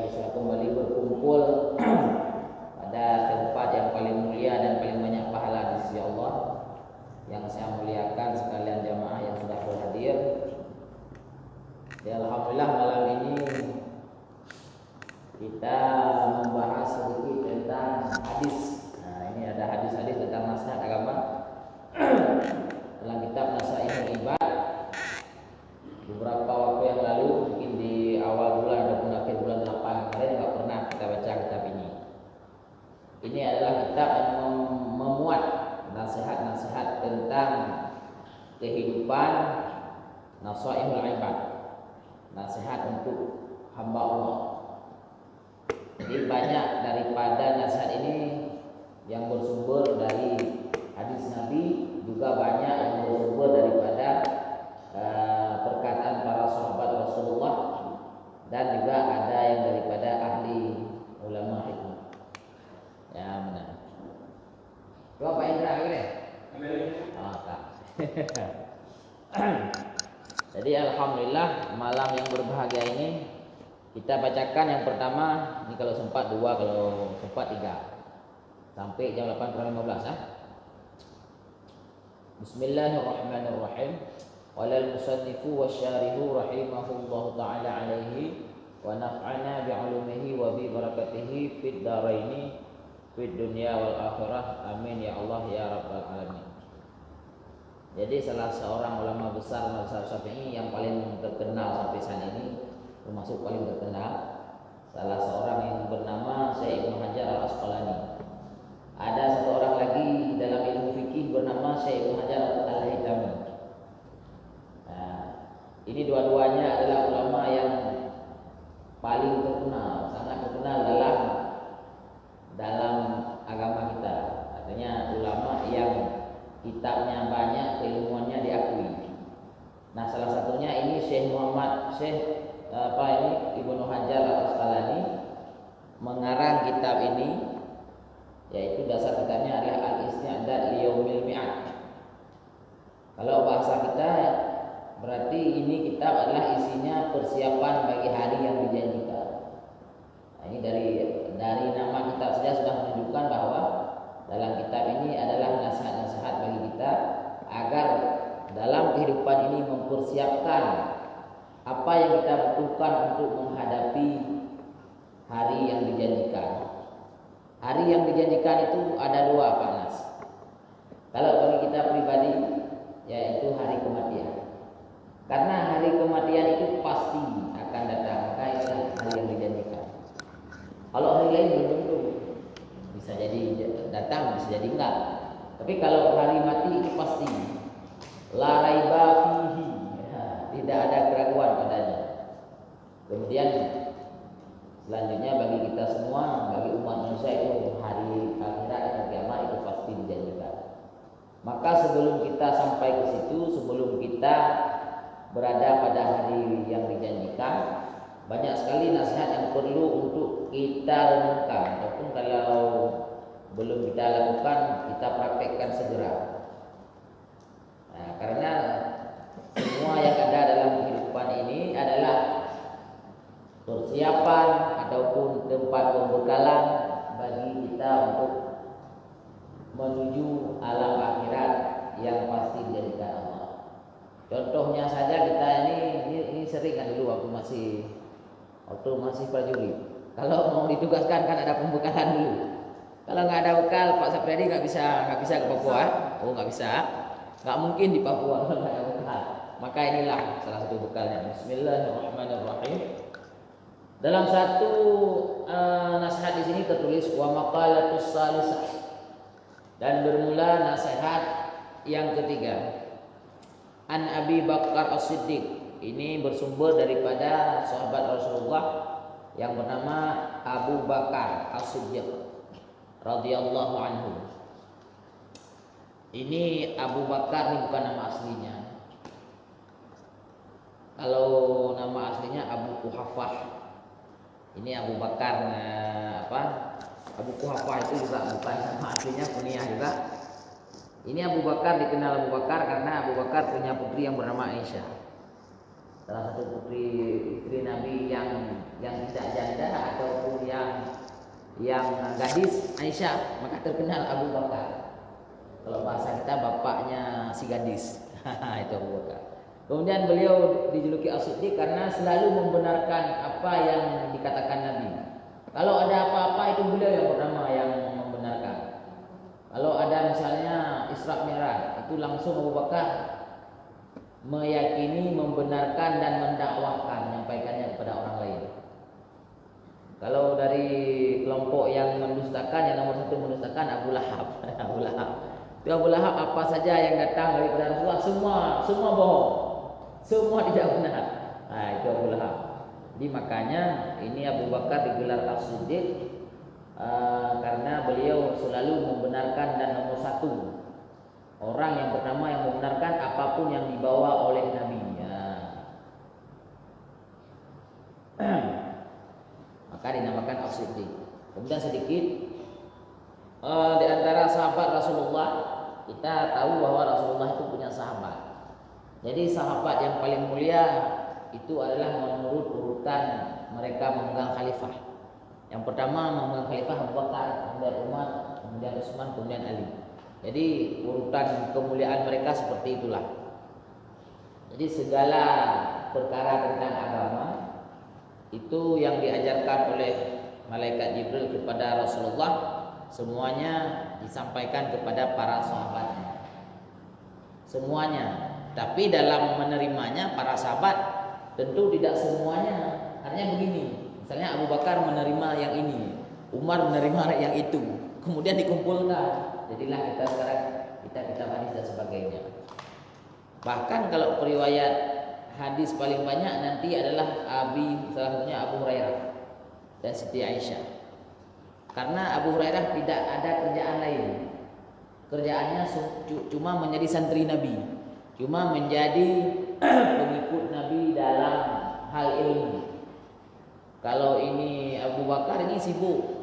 bisa kembali berkumpul pada tempat yang paling mulia dan paling banyak pahala di sisi Allah. Yang saya muliakan sekalian jamaah yang sudah berhadir. Ya, alhamdulillah malam ini kita membahas sedikit tentang hadis. Nah, ini ada hadis-hadis tentang nasihat agama dalam kitab Nasaihul Ibad. Beberapa waktu yang lalu, mungkin di awal bulan ataupun akhir bulan 8 kemarin, nggak pernah kita baca kitab ini. Ini adalah kitab yang memuat nasihat-nasihat tentang kehidupan, Nasaihul Ibad, nasihat untuk hamba Allah. Jadi banyak daripada nasihat ini yang bersumber dari hadis Nabi, juga banyak yang bersumber daripada perkataan para sahabat Rasulullah, dan juga ada yang daripada ahli ulama hikmah. Ya benar. Coba Pak Indra gini. Oh, tak. Jadi alhamdulillah malam yang berbahagia ini kita bacakan yang pertama, ini kalau sempat 2, kalau sempat 3, sampai jam 8:15 ya. Bismillahirrahmanirrahim. Walal musannifu wasyarihu rahimahullahu ta'ala alaihi wa naf'ana bi'ulumihi wa bi barakatihi fid daraini fid dunya wal akhirah, amin ya Allah ya rabbal alamin. Jadi salah seorang ulama besar mazhab Syafi'i yang paling terkenal sampai saat ini, termasuk paling terkenal, salah seorang yang bernama Syekh Ibnu Hajar Al-Asqalani. Ada satu orang lagi dalam ilmu fikih bernama Syekh Ibnu Hajar Al-Haytami. Nah, ini dua-duanya adalah ulama yang paling terkenal, sangat terkenal dalam agama kita. Artinya ulama yang kitabnya banyak, keilmuannya diakui. Nah, salah satunya ini Syekh Ibnu Hajar Al-Asqalani mengarang kitab ini, yaitu dasar kitabnya adalah Al-Isti'dad li Yaumil Mi'ad. Kalau bahasa kita berarti ini kitab adalah isinya persiapan bagi hari yang dijanjikan. Nah, ini dari nama kitab saja sudah menunjukkan bahwa dalam kitab ini adalah nasihat-nasihat bagi kita agar dalam kehidupan ini mempersiapkan apa yang kita butuhkan untuk menghadapi hari yang dijanjikan. Hari yang dijanjikan itu ada 2, Pak Nas. Kalau bagi kita pribadi, yaitu hari kematian. Karena hari kematian itu pasti akan datang, maka itulah hari yang dijanjikan. Kalau hari lain belum tentu, bisa jadi datang, bisa jadi enggak. Tapi kalau hari mati itu pasti, la raiba fihi, tidak ada keraguan padanya. Kemudian selanjutnya bagi kita semua, bagi umat manusia itu hari akhirat atau kiamat itu pasti dijanjikan. Maka sebelum kita sampai ke situ, sebelum kita berada pada hari yang dijanjikan, banyak sekali nasihat yang perlu untuk kita renungkan, ataupun kalau belum kita lakukan, kita praktekkan segera. Nah, karena semua yang ada dalam kehidupan ini adalah persiapan ataupun tempat pembekalan bagi kita untuk menuju alam akhirat yang pasti dijadikan Allah. Contohnya saja kita ini sering kan dulu waktu masih prajurit. Kalau mau ditugaskan kan ada pembekalan dulu. Kalau nggak ada bekal, Pak Sapredi nggak bisa ke Papua. Oh, nggak bisa, nggak mungkin di Papua kalau nggak ada bekal. Maka inilah salah satu bekalnya. Bismillahirrahmanirrahim. Dalam satu nasihat di sini tertulis wa maqalatus salisah, dan bermula nasihat yang ketiga. An Abi Bakar As-Siddiq, ini bersumber daripada sahabat Rasulullah yang bernama Abu Bakar As-Siddiq radhiyallahu anhu. Ini Abu Bakar ini bukan nama aslinya. Kalau nama aslinya Abu Kuhafah. Ini Abu Bakar Abu Kuhafah itu juga bukan nama aslinya, kunyah juga. Ini Abu Bakar dikenal Abu Bakar karena Abu Bakar punya putri yang bernama Aisyah. Salah satu putri istri Nabi yang tidak janda atau yang gadis Aisyah, maka terkenal Abu Bakar. Kalau bahasa kita bapaknya si gadis. Itu Abu Bakar. Kemudian beliau dijuluki As-Siddiq karena selalu membenarkan apa yang dikatakan Nabi. Kalau ada apa-apa itu beliau yang pertama yang membenarkan. Kalau ada misalnya Isra Mi'raj, itu langsung Abu Bakar meyakini, membenarkan dan mendakwahkan, menyampaikannya kepada orang lain. Kalau dari kelompok yang mendustakan, yang nomor satu mendustakan Abu Lahab. Abu Lahab. Itu Abu Lahab apa saja yang datang daripada Rasulullah semua bohong. Semua tidak benar. Nah, itu Abu Lahab. Jadi makanya ini Abu Bakar digelar As-Siddiq karena beliau selalu membenarkan dan nomor satu orang yang pertama yang membenarkan apapun yang dibawa oleh Nabi. Maka dinamakan As-Siddiq. Kemudian sedikit di antara sahabat Rasulullah, kita tahu bahwa Rasulullah itu punya sahabat. Jadi sahabat yang paling mulia itu adalah menurut urutan mereka memegang khalifah. Yang pertama memegang khalifah Abu Bakar, kemudian Umar, kemudian Utsman, kemudian Ali. Jadi urutan kemuliaan mereka seperti itulah. Jadi segala perkara tentang agama itu yang diajarkan oleh malaikat Jibril kepada Rasulullah semuanya disampaikan kepada para sahabatnya. Semuanya. Tapi dalam menerimanya para sahabat tentu tidak semuanya. Artinya begini, misalnya Abu Bakar menerima yang ini, Umar menerima yang itu, kemudian dikumpulkan. Jadilah kita sekarang kitab hadis dan sebagainya. Bahkan kalau periwayat hadis paling banyak nanti adalah salah satunya Abu Hurairah dan Siti Aisyah. Karena Abu Hurairah tidak ada kerjaan lain. Kerjaannya cuma menjadi santri Nabi. Cuma menjadi pengikut Nabi dalam hal ilmu. Kalau ini Abu Bakar ini sibuk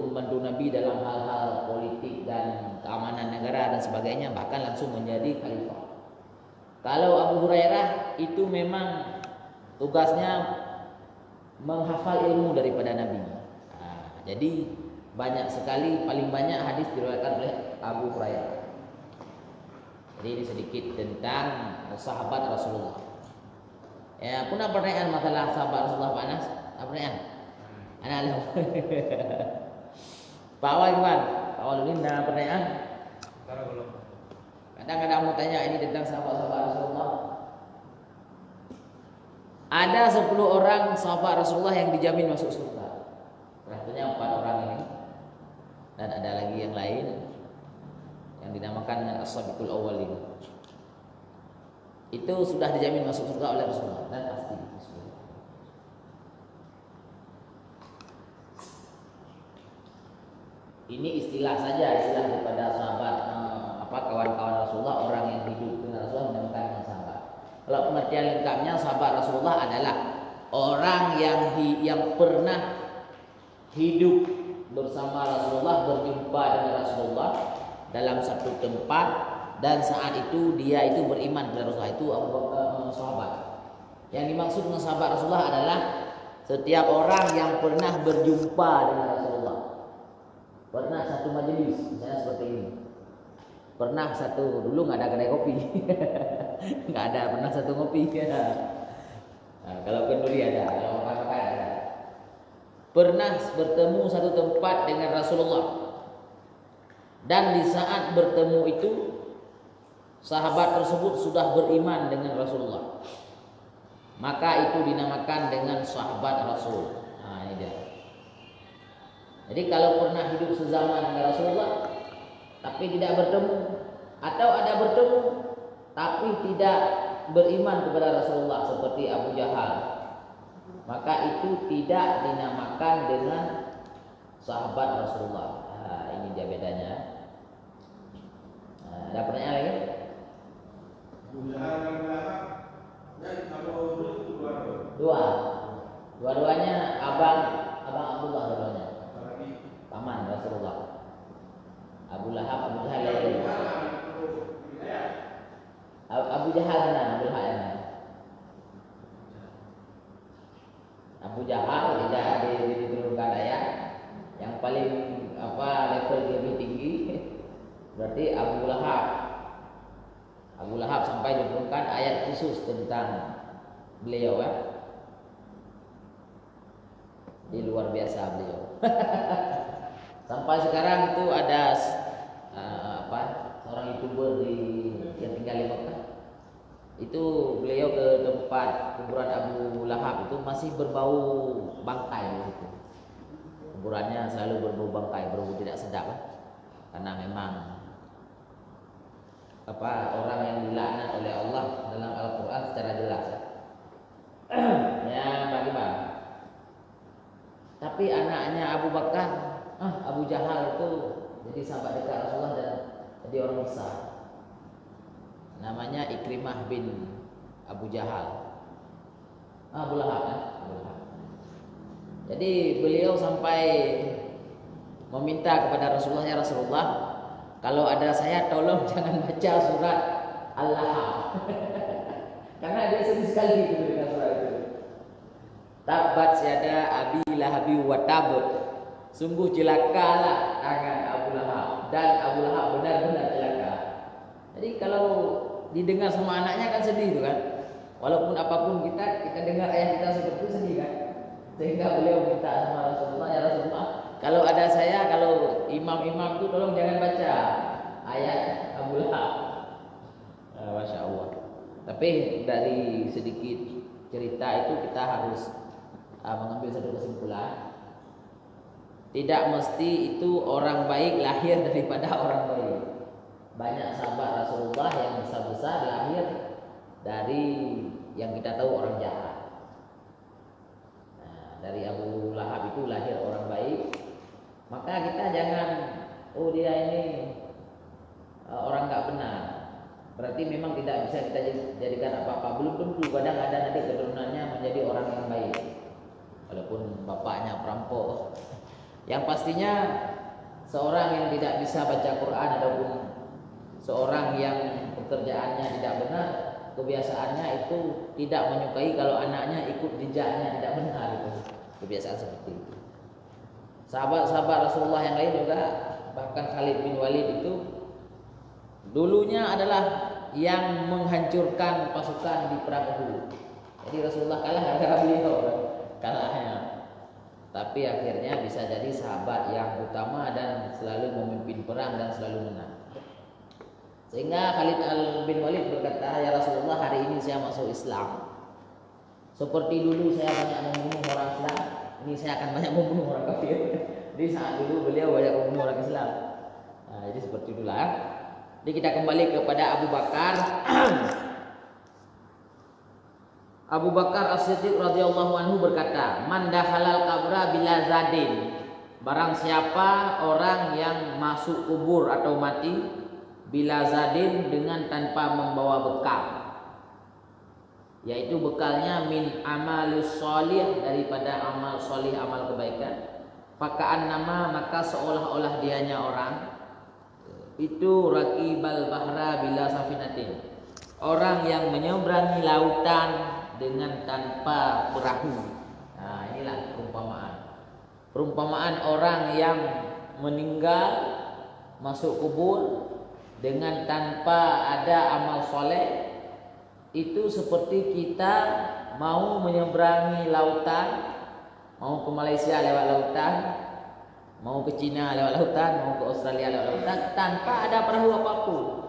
membantu Nabi dalam hal-hal politik dan keamanan negara dan sebagainya, bahkan langsung menjadi khalifah. Kalau Abu Hurairah itu memang tugasnya menghafal ilmu daripada Nabi. Jadi banyak sekali, paling banyak hadis diriwayatkan oleh Abu Hurairah. Jadi ini sedikit tentang sahabat Rasulullah. Ya, kuna pertanyaan masalah sahabat Rasulullah Pak Anas? Apa pertanyaan? Anak lihat. Pak Awal gimana? Pak Awal ini ada pertanyaan? Kadang-kadang mau tanya ini tentang sahabat-sahabat Rasulullah. Ada 10 orang sahabat Rasulullah yang dijamin masuk surga. Artinya 4 orang ini. Dan ada lagi yang lain yang dinamakan dengan as-sabiqul awwalin. Itu sudah dijamin masuk surga oleh Rasulullah dan pasti. Ini istilah saja, istilah daripada sahabat kawan-kawan Rasulullah, orang yang hidup dengan Rasulullah dinamakan dengan sahabat. Kalau pengertian lengkapnya sahabat Rasulullah adalah orang yang pernah hidup bersama Rasulullah, berjumpa dengan Rasulullah dalam satu tempat, dan saat itu dia itu beriman kepada Rasulullah. Itu sahabat. Yang dimaksud dengan sahabat Rasulullah adalah setiap orang yang pernah berjumpa dengan Rasulullah, pernah satu majelis, misalnya seperti ini. Pernah satu, dulu nggak ada kedai kopi, nggak ada, pernah satu ngopi. Nah, kalau kenduri ada, kalau makan ada. Pernah bertemu satu tempat dengan Rasulullah, dan di saat bertemu itu sahabat tersebut sudah beriman dengan Rasulullah, maka itu dinamakan dengan sahabat Rasul. Nah, ini dia. Jadi kalau pernah hidup sezaman dengan Rasulullah tapi tidak bertemu, atau ada bertemu tapi tidak beriman kepada Rasulullah seperti Abu Jahal, maka itu tidak dinamakan dengan sahabat Rasulullah. Nah, ini dia bedanya. Nah, ada pertanyaan lagi? Dua-duanya abang Abdullah, dua-duanya paman Rasulullah. Abu Lahab, Abu Jahal. Abu Jahal mana? Abu Lahab mana? Abu Abu Jahal tidak diturunkan ayat. Yang paling level lebih tinggi berarti Abu Lahab. Abu Lahab sampai diturunkan ayat khusus tentang beliau kan. Di luar biasa beliau. Sampai sekarang itu ada seorang YouTuber yang tinggal di Mekah. Itu beliau ke tempat kuburan Abu Lahab itu masih berbau bangkai gitu. Kuburannya selalu berbau bangkai, berbau tidak sedap kan? Karena memang orang yang dilaknat oleh Allah dalam Al-Qur'an secara jelas. Ya bagaimana? Tapi anaknya Abu Bakar, Abu Jahal itu jadi sahabat dekat Rasulullah dan jadi orang besar. Namanya Ikrimah bin Abu Jahal. Abu Lahab kan? Abu Lahab. Jadi beliau sampai meminta kepada Rasulullah, ya Rasulullah, kalau ada saya tolong jangan baca surat Al-Lahab. Karena dia sedih sekali itu dengan surat itu. Tabat syada abi lahabi wa tab. Sungguh celakalah tangan Abu Lahab, dan Abu Lahab benar-benar celaka. Jadi kalau didengar sama anaknya kan sedih itu kan. Walaupun apapun kita dengar ayah kita seperti itu sedih kan. Sehingga beliau minta sama Rasulullah, ya Rasulullah, kalau ada saya, kalau imam-imam itu tolong jangan baca ayat Abu Lahab. Masya Allah. Tapi dari sedikit cerita itu kita harus mengambil satu kesimpulan. Tidak mesti itu orang baik lahir daripada orang baik. Banyak sahabat Rasulullah yang besar-besar lahir dari yang kita tahu orang jahat. Dari Abu Lahab itu lahir orang baik. Maka kita jangan, dia ini orang nggak benar, berarti memang tidak bisa kita jadikan apa-apa. Belum tentu, kadang ada nanti keturunannya menjadi orang yang baik, walaupun bapaknya perampok. Yang pastinya seorang yang tidak bisa baca Quran ataupun seorang yang pekerjaannya tidak benar, kebiasaannya itu tidak menyukai kalau anaknya ikut jejaknya tidak benar, itu kebiasaan seperti itu. Sahabat-sahabat Rasulullah yang lain juga, bahkan Khalid bin Walid itu dulunya adalah yang menghancurkan pasukan di perang Uhud. Jadi Rasulullah kalah gara-gara beliau, kalahnya. Tapi akhirnya bisa jadi sahabat yang utama dan selalu memimpin perang dan selalu menang. Sehingga Khalid bin Walid berkata, ya Rasulullah, hari ini saya masuk Islam. Seperti dulu saya banyak membunuh orang Islam, ini saya akan banyak membunuh orang kafir. Jadi saat dulu beliau banyak membunuh orang Islam. Jadi seperti itulah. Jadi kita kembali kepada Abu Bakar. Abu Bakar As-Siddiq radhiyallahu anhu berkata, "Man dakhalal qabra bila zadin." Barang siapa orang yang masuk kubur atau mati bila zadin dengan tanpa membawa bekal, yaitu bekalnya min amalus sholih, daripada amal sholih, amal kebaikan, fakaan nama, maka seolah-olah dianya orang itu rakibal bahra bila safinatin, orang yang menyeberangi lautan dengan tanpa perahu. Nah, inilah perumpamaan orang yang meninggal masuk kubur dengan tanpa ada amal soleh. Itu seperti kita mau menyeberangi lautan, mau ke Malaysia lewat lautan, mau ke Cina lewat lautan, mau ke Australia lewat lautan, tanpa ada perahu apapun.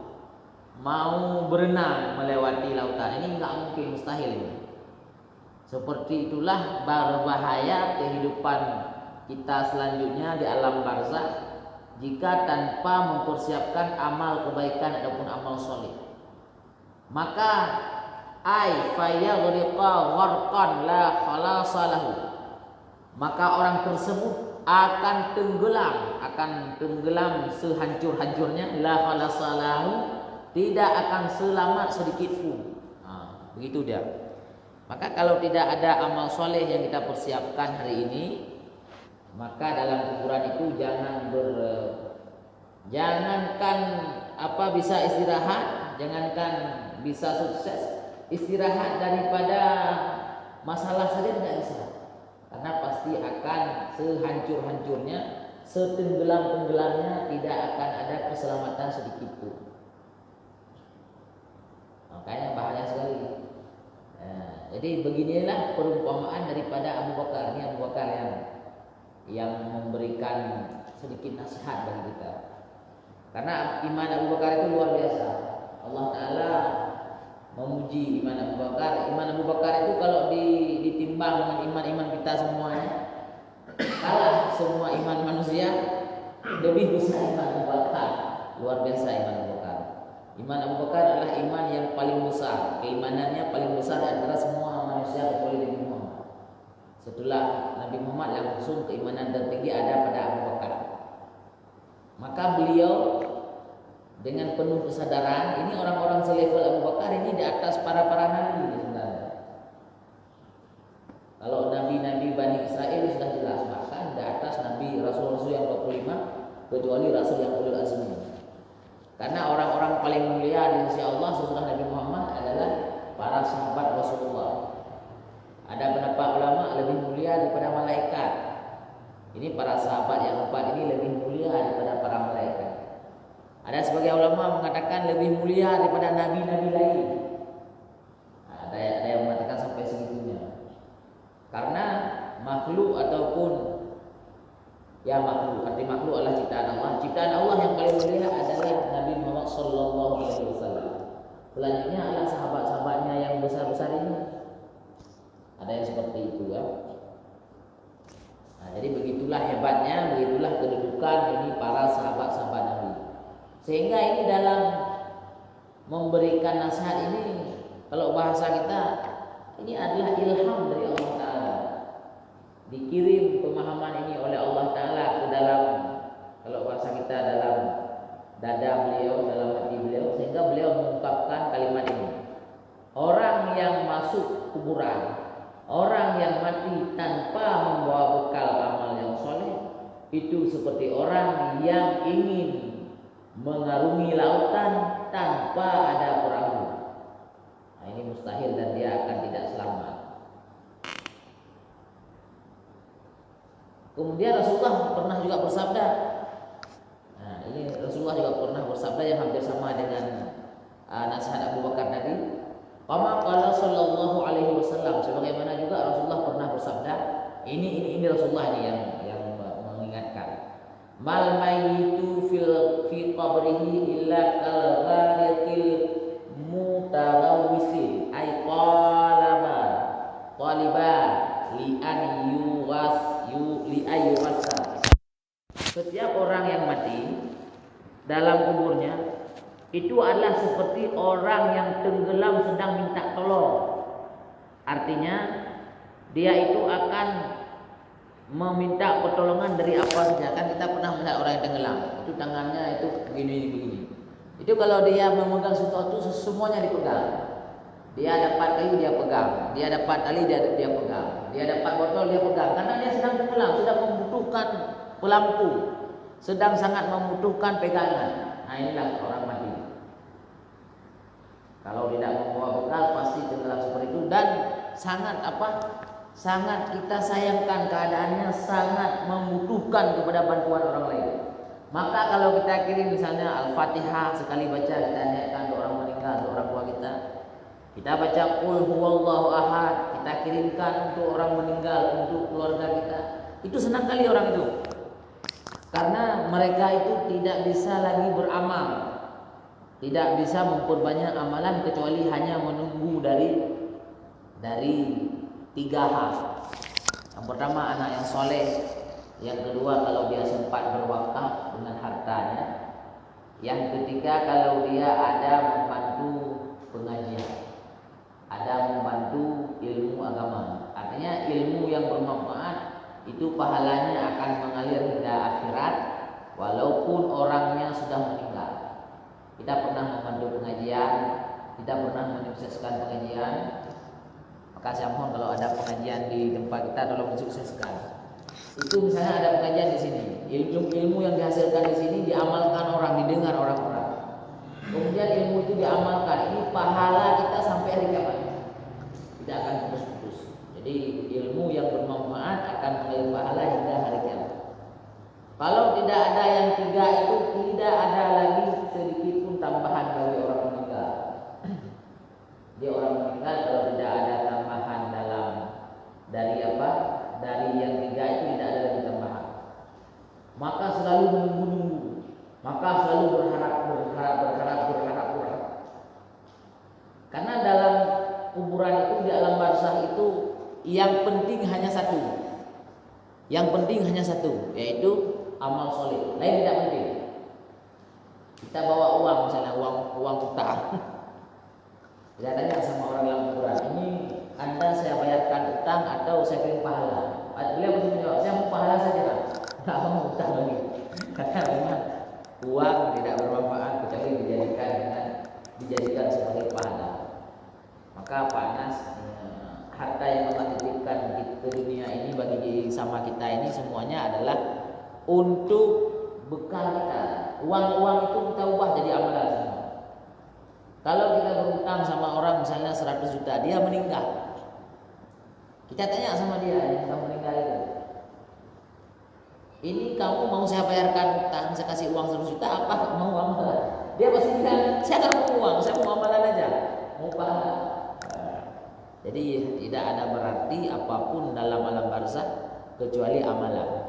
Mau berenang melewati lautan, ini enggak mungkin, mustahil ini. Seperti itulah berbahaya kehidupan kita selanjutnya di alam barzakh jika tanpa mempersiapkan amal kebaikan ataupun amal soleh. Maka fayaghriqa gharqan la khalasalahu, maka orang tersebut akan tenggelam sehancur-hancurnya, la khalasalahu, tidak akan selamat sedikit pun. Begitu dia. Maka kalau tidak ada amal soleh yang kita persiapkan hari ini, maka dalam kuburan itu jangankan bisa istirahat, jangankan bisa sukses, istirahat daripada masalah saja tidak bisa. Karena pasti akan sehancur-hancurnya, setenggelam-tenggelamnya, tidak akan ada keselamatan sedikit pun. Makanya bahaya sekali. Nah, jadi beginilah perumpamaan daripada Abu Bakar. Ini Abu Bakar yang memberikan sedikit nasihat bagi kita. Karena iman Abu Bakar itu luar biasa. Allah Ta'ala memuji iman Abu Bakar. Iman Abu Bakar itu kalau ditimbang dengan iman-iman kita semuanya, kalah semua iman manusia, lebih besar iman Abu Bakar. Luar biasa iman Abu Bakar. Iman Abu Bakar adalah iman yang paling besar. Keimanannya paling besar antara semua manusia kecuali Nabi Muhammad. Setelah Nabi Muhammad langsung keimanan tertinggi ada pada Abu Bakar. Maka beliau dengan penuh kesadaran, ini orang-orang selevel Abu Bakar ini di atas para nabi sebenarnya. Kalau nabi-nabi Bani Israel sudah jelas, bahkan di atas nabi rasul-rasul yang 25 kecuali rasul yang ulul azmi. Karena orang-orang paling mulia di sisi Allah setelah Nabi Muhammad adalah para sahabat Rasulullah. Ada pendapat ulama lebih mulia daripada malaikat. Ini para sahabat yang empat ini lebih mulia daripada para malaikat. Ada sebagai ulama mengatakan lebih mulia daripada nabi-nabi lain. Ada yang mengatakan sampai segitunya. Karena makhluk ataupun makhluk, arti makhluk adalah ciptaan Allah. Ciptaan Allah yang paling mulia adalah Nabi Muhammad SAW. Selanjutnya adalah sahabat-sahabatnya yang besar-besar ini. Ada yang seperti itu ya. Nah, jadi begitulah hebatnya, begitulah kedudukan ini para sahabat-sahabat Nabi. Sehingga ini dalam memberikan nasihat ini, kalau bahasa kita, ini adalah ilham dari Allah Ta'ala. Dikirim pemahaman ini oleh Allah Ta'ala ke dalam, kalau bahasa kita, dalam dada beliau, dalam hati beliau, sehingga beliau mengungkapkan kalimat ini. Orang yang masuk kuburan, orang yang mati tanpa membawa bekal amal yang soleh, itu seperti orang yang ingin mengarungi lautan tanpa ada perahu. Nah, ini mustahil dan dia akan tidak selamat. Kemudian Rasulullah pernah juga bersabda. Nah, ini Rasulullah juga pernah bersabda yang hampir sama dengan nasihat Abu Bakar tadi. Qama qala sallallahu alaihi wasallam, sebagaimana juga Rasulullah pernah bersabda. Ini Rasulullah ini yang mengingatkan. Mal mayyitu fi qabrihi illa kal ghariqil mutarawwisi ay taliba li an yuwassa. Setiap orang yang mati dalam kuburnya itu adalah seperti orang yang tenggelam sedang minta tolong. Artinya dia itu akan meminta pertolongan dari apa saja. Kan kita pernah melihat orang yang tenggelam, itu tangannya itu begini. Itu kalau dia memegang sesuatu semuanya dipegang. Dia dapat kayu dia pegang, dia dapat tali dia pegang, dia dapat botol dia pegang. Karena dia sedang tenggelam, sedang membutuhkan pelampung, sedang sangat membutuhkan pegangan. Nah, inilah orang mati. Kalau tidak membawa bekal pasti tenggelam seperti itu, dan sangat kita sayangkan keadaannya, sangat membutuhkan kepada bantuan orang lain. Maka kalau kita kirim misalnya Al-Fatihah sekali baca, kita niatkan untuk orang meninggal, untuk orang tua kita. Kita baca Qul huwallahu ahad, kita kirimkan untuk orang meninggal, untuk keluarga kita. Itu senang kali orang itu. Karena mereka itu tidak bisa lagi beramal, tidak bisa memperbanyak amalan kecuali hanya menunggu dari 3 hal. Yang pertama anak yang soleh, yang kedua kalau dia sempat berwakaf dengan hartanya, yang ketiga kalau dia ada membantu pengajian, ada membantu ilmu agama. Artinya ilmu yang bermanfaat itu pahalanya akan mengalir hingga akhirat walaupun orangnya sudah meninggal. Kita pernah membantu pengajian, kita pernah menyukseskan pengajian. Maka saya mohon kalau ada pengajian di tempat kita tolong mensukseskan. Itu misalnya ada pengajian di sini, ilmu yang dihasilkan di sini diamalkan orang, didengar orang-orang. Kemudian ilmu itu diamalkan, ini pahala kita sampai hari kiamat. Tidak akan putus-putus. Jadi Jadi ilmu yang bermanfaat akan mengalir pahala hingga hari kiamat. Kalau tidak ada yang tiga itu, tidak ada lagi sedikit pun tambahan bagi orang meninggal. Dia orang meninggal kalau tidak ada tambahan dalam dari apa? Dari yang tiga itu tidak ada lagi tambahan. Maka selalu menunggu-nunggu. Maka selalu berharap. Karena dalam kuburan itu, di alam barzakh itu yang penting hanya satu. Yang penting hanya satu, yaitu amal soleh. Lain tidak penting. Kita bawa uang, misalnya uang utang. Kita tanya sama orang yang kuburan, ini Anda saya bayarkan utang atau saya beri pahala? Beliau mesti menjawab, saya mau pahala saja lah. Tidak mau utang lagi. Karena memang uang tidak bermanfaat kecuali dijadikan sebagai pahala. Maka panas harta yang Allah titipkan ke dunia ini bagi sama kita ini semuanya adalah untuk bekal kita. Uang itu kita ubah jadi amalan semua. Kalau kita berutang sama orang misalnya 100 juta, dia meninggal. Kita tanya sama dia yang sudah meninggal itu, ini kamu mau saya bayarkan utang, saya kasih uang 100 juta, apa mau amalan? Dia pasti bilang, saya nggak mau uang, saya mau amalan aja, mau pahala. Jadi tidak ada berarti apapun dalam alam barzakh kecuali amalan.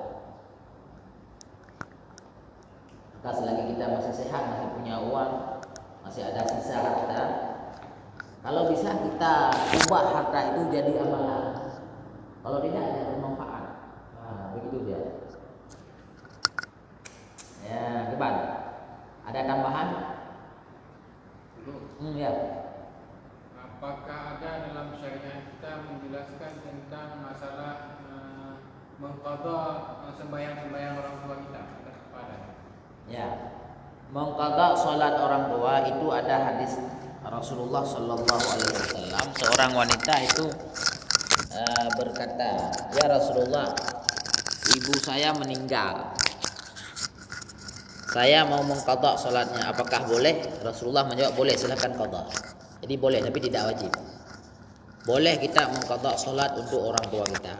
Maka selagi kita masih sehat, masih punya uang, masih ada sisa harta, kalau bisa kita ubah harta itu jadi amalan. Kalau tidak, tidak bermanfaat. Begitu dia. Ya, Iban. Ada tambahan? Ya. Apakah ada dalam syariat kita menjelaskan tentang masalah mengqadha sembahyang orang tua kita kepada? Ya, mengqadha salat orang tua itu ada hadis Rasulullah Shallallahu Alaihi Wasallam. Seorang wanita itu berkata, ya Rasulullah, ibu saya meninggal. Saya mau mengqadha salatnya, apakah boleh? Rasulullah menjawab, boleh, silakan qadha. Jadi boleh, tapi tidak wajib. Boleh kita mengqadha salat untuk orang tua kita.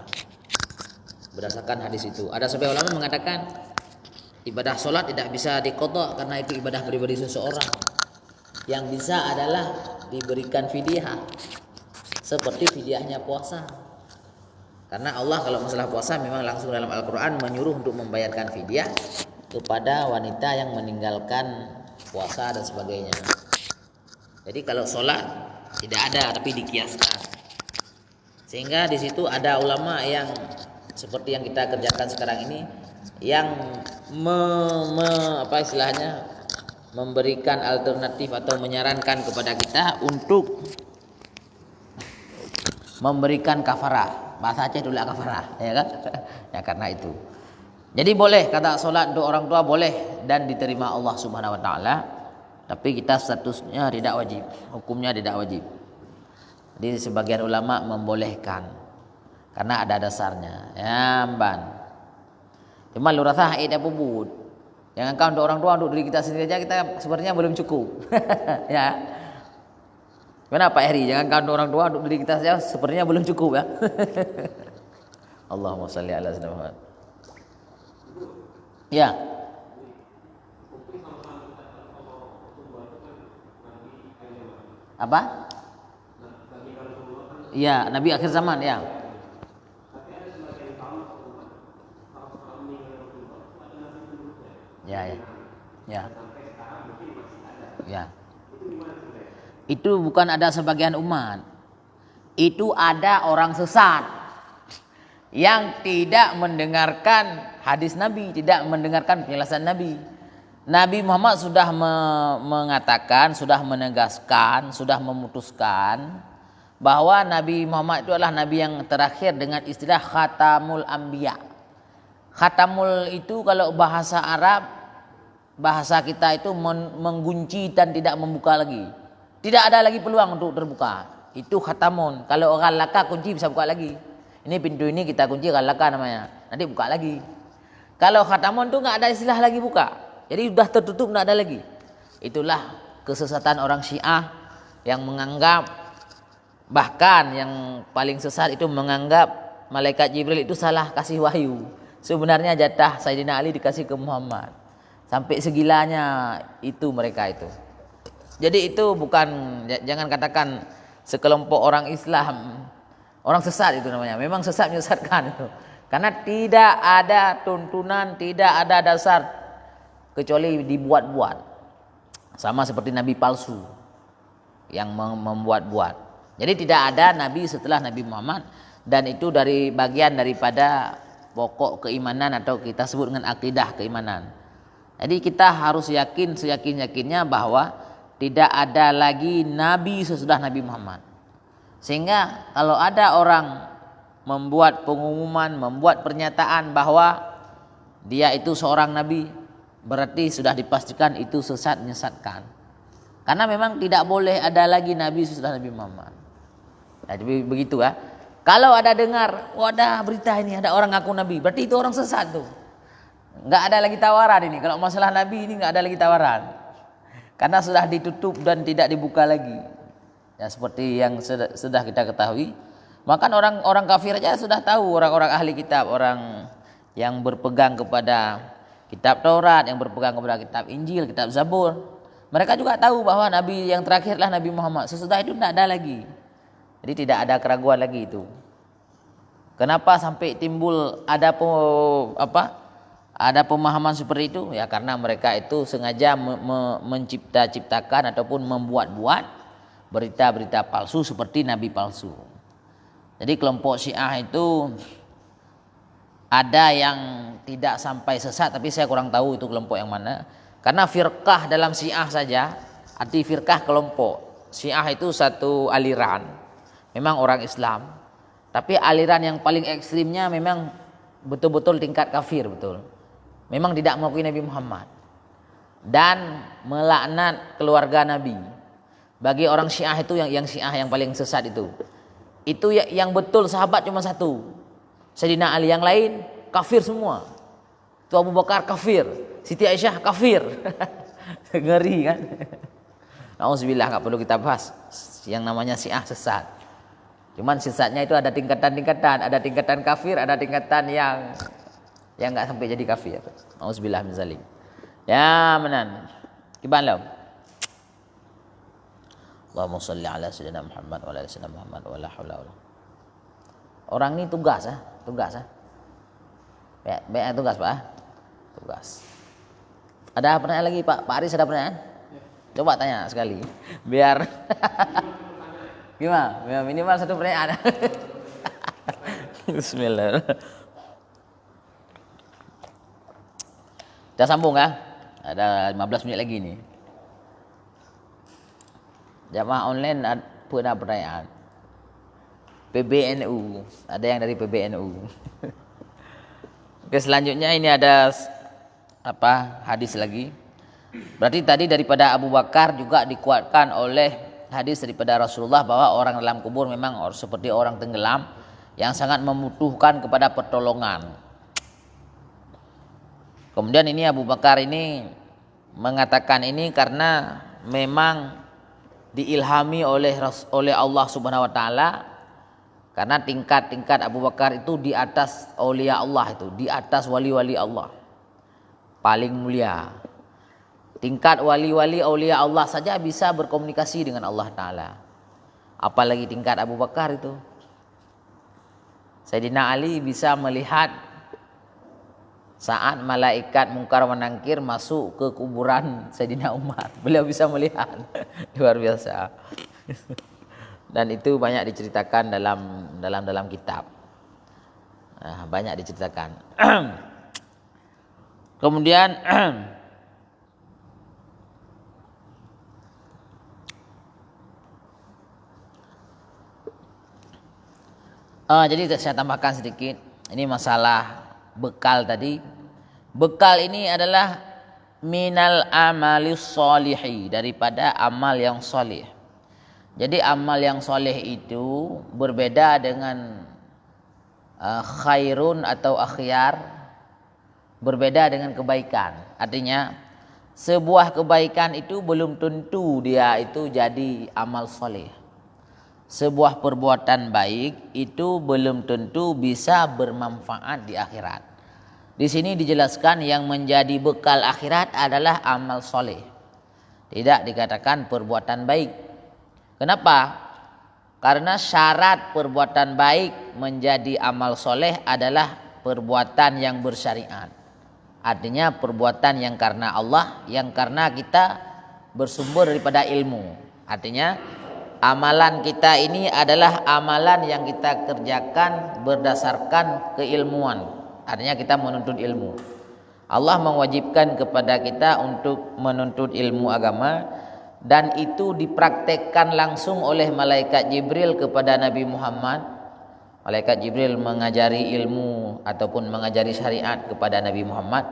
Berdasarkan hadis itu. Ada sebagian ulama mengatakan ibadah salat tidak bisa diqadha karena itu ibadah pribadi seseorang. Yang bisa adalah diberikan fidyah. Seperti fidyahnya puasa. Karena Allah kalau masalah puasa memang langsung dalam Al-Qur'an menyuruh untuk membayarkan fidyah kepada wanita yang meninggalkan puasa dan sebagainya. Jadi kalau sholat tidak ada tapi dikiaskan. Sehingga di situ ada ulama yang seperti yang kita kerjakan sekarang ini yang memberikan alternatif atau menyarankan kepada kita untuk memberikan kafarah. Bahasa Aceh dulu kafarah, ya kan? Ya karena itu. Jadi boleh kata sholat untuk orang tua boleh dan diterima Allah Subhanahu Wa Taala. Tapi kita statusnya tidak wajib, hukumnya tidak wajib. Jadi sebagian ulama membolehkan karena ada dasarnya. Ya, Ban. Cuma lu rasa ada puput. Jangan kau untuk orang tua, untuk diri kita sendiri aja kita sebenarnya belum cukup. Ya. Kenapa Eri? Jangan kau untuk orang tua, untuk diri kita saja sebenarnya belum cukup ya. Allahumma shalli ala sayyidina Muhammad. Ya. Apa? Ya, Nabi akhir zaman ya. Ya, ya. Ya. Ya. Itu bukan ada sebagian umat. Itu ada orang sesat yang tidak mendengarkan hadis Nabi, tidak mendengarkan penjelasan Nabi. Nabi Muhammad sudah mengatakan, sudah menegaskan, sudah memutuskan bahwa Nabi Muhammad itu adalah Nabi yang terakhir dengan istilah Khatamul Anbiya. Khatamul itu kalau bahasa Arab, bahasa kita itu menggunci dan tidak membuka lagi. Tidak ada lagi peluang untuk terbuka. Itu khatamun. Kalau orang laka kunci bisa buka lagi. Ini pintu ini kita kunci laka namanya. Nanti buka lagi. Kalau khatamun itu nggak ada istilah lagi buka. Jadi sudah tertutup, tidak ada lagi. Itulah kesesatan orang Syiah yang menganggap Bahkan yang paling sesat itu menganggap malaikat Jibril itu salah kasih wahyu. Sebenarnya jatah Sayyidina Ali dikasih ke Muhammad. Sampai segilanya itu mereka itu. Jadi itu bukan, jangan katakan sekelompok orang Islam, orang sesat itu namanya. Memang sesat menyesatkan itu. Karena tidak ada tuntunan, tidak ada dasar kecuali dibuat-buat. Sama seperti nabi palsu yang membuat-buat. Jadi tidak ada nabi setelah Nabi Muhammad, dan itu dari bagian daripada pokok keimanan atau kita sebut dengan akidah keimanan. Jadi kita harus yakin seyakin-yakinnya bahwa tidak ada lagi nabi sesudah Nabi Muhammad. Sehingga kalau ada orang membuat pengumuman, membuat pernyataan bahwa dia itu seorang nabi, berarti sudah dipastikan itu sesat, menyesatkan. Karena memang tidak boleh ada lagi nabi sesudah Nabi Muhammad. Jadi begitu ya. Kalau ada dengar, ada berita ini ada orang ngaku nabi, berarti itu orang sesat tuh. Nggak ada lagi tawaran ini. Kalau masalah nabi ini nggak ada lagi tawaran. Karena sudah ditutup dan tidak dibuka lagi. Ya seperti yang sudah kita ketahui. Maka orang kafir aja sudah tahu, orang-orang ahli kitab, orang yang berpegang kepada kitab Taurat, yang berpegang kepada kitab Injil, kitab Zabur. Mereka juga tahu bahwa nabi yang terakhirlah Nabi Muhammad. Sesudah itu tidak ada lagi. Jadi tidak ada keraguan lagi itu. Kenapa sampai timbul ada pemahaman seperti itu? Ya karena mereka itu sengaja menciptakan ataupun membuat-buat berita-berita palsu seperti nabi palsu. Jadi kelompok Syiah itu ada yang tidak sampai sesat, tapi saya kurang tahu itu kelompok yang mana. Karena firqah dalam Syiah saja, arti firqah kelompok. Syiah itu satu aliran. Memang orang Islam, tapi aliran yang paling ekstrimnya memang betul-betul tingkat kafir, betul. Memang tidak mengakui Nabi Muhammad dan melaknat keluarga Nabi. Bagi orang Syiah itu yang Syiah yang paling sesat itu yang betul sahabat cuma satu, Sayyidina Ali. Yang lain kafir semua. Itu Abu Bakar kafir, Siti Aisyah kafir. Ngeri kan? Nauzubillah, nggak perlu kita bahas yang namanya Syiah sesat. Cuman sesatnya itu ada tingkatan-tingkatan, ada tingkatan kafir, ada tingkatan yang nggak sampai jadi kafir. Auzubillah min zalik. Ya menan. Kibalau. Allahumma shalli ala sayyidina Muhammad wa ala sayyidina Muhammad wa la haula wala. Orang ini tugas. Banyak tugas, Pak. Tugas. Ada pertanyaan lagi, Pak? Pak Aris ada pertanyaan? Coba tanya sekali. Biar gimana? Minimal satu pertanyaan. Bismillah. Kita sambung ya. Ada 15 menit lagi nih. Jamaah online punya pertanyaan. PBNU, ada yang dari PBNU. Oke, selanjutnya ini ada hadis lagi. Berarti tadi daripada Abu Bakar juga dikuatkan oleh hadis daripada Rasulullah bahwa orang dalam kubur memang seperti orang tenggelam yang sangat membutuhkan kepada pertolongan. Kemudian ini Abu Bakar ini mengatakan ini karena memang diilhami oleh Allah Subhanahu wa taala, karena tingkat-tingkat Abu Bakar itu di atas aulia Allah, itu di atas wali-wali Allah. Paling mulia. Tingkat wali-wali aulia Allah saja bisa berkomunikasi dengan Allah Ta'ala, apalagi tingkat Abu Bakar itu. Sayyidina Ali bisa melihat saat malaikat mungkar wa nangkir masuk ke kuburan Sayyidina Umar. Beliau bisa melihat. Luar biasa. Dan itu banyak diceritakan dalam kitab. Banyak diceritakan. Kemudian jadi saya tambahkan sedikit. Ini masalah bekal tadi. Bekal ini adalah minal amalis sholihi, daripada amal yang solih. Jadi amal yang solih itu berbeda dengan khairun atau akhyar, berbeda dengan kebaikan. Artinya sebuah kebaikan itu belum tentu dia itu jadi amal solih. sebuah perbuatan baik itu belum tentu bisa bermanfaat di akhirat. Di sini dijelaskan yang menjadi bekal akhirat adalah amal soleh. Tidak dikatakan perbuatan baik. Kenapa? Karena syarat perbuatan baik menjadi amal soleh adalah perbuatan yang bersyariat. Artinya perbuatan yang karena Allah, yang karena kita bersumber daripada ilmu. Artinya amalan kita ini adalah amalan yang kita kerjakan berdasarkan keilmuan. Artinya kita menuntut ilmu. Allah mewajibkan kepada kita untuk menuntut ilmu agama, dan itu dipraktekkan langsung oleh malaikat Jibril kepada Nabi Muhammad. Malaikat Jibril mengajari ilmu ataupun mengajari syariat kepada Nabi Muhammad,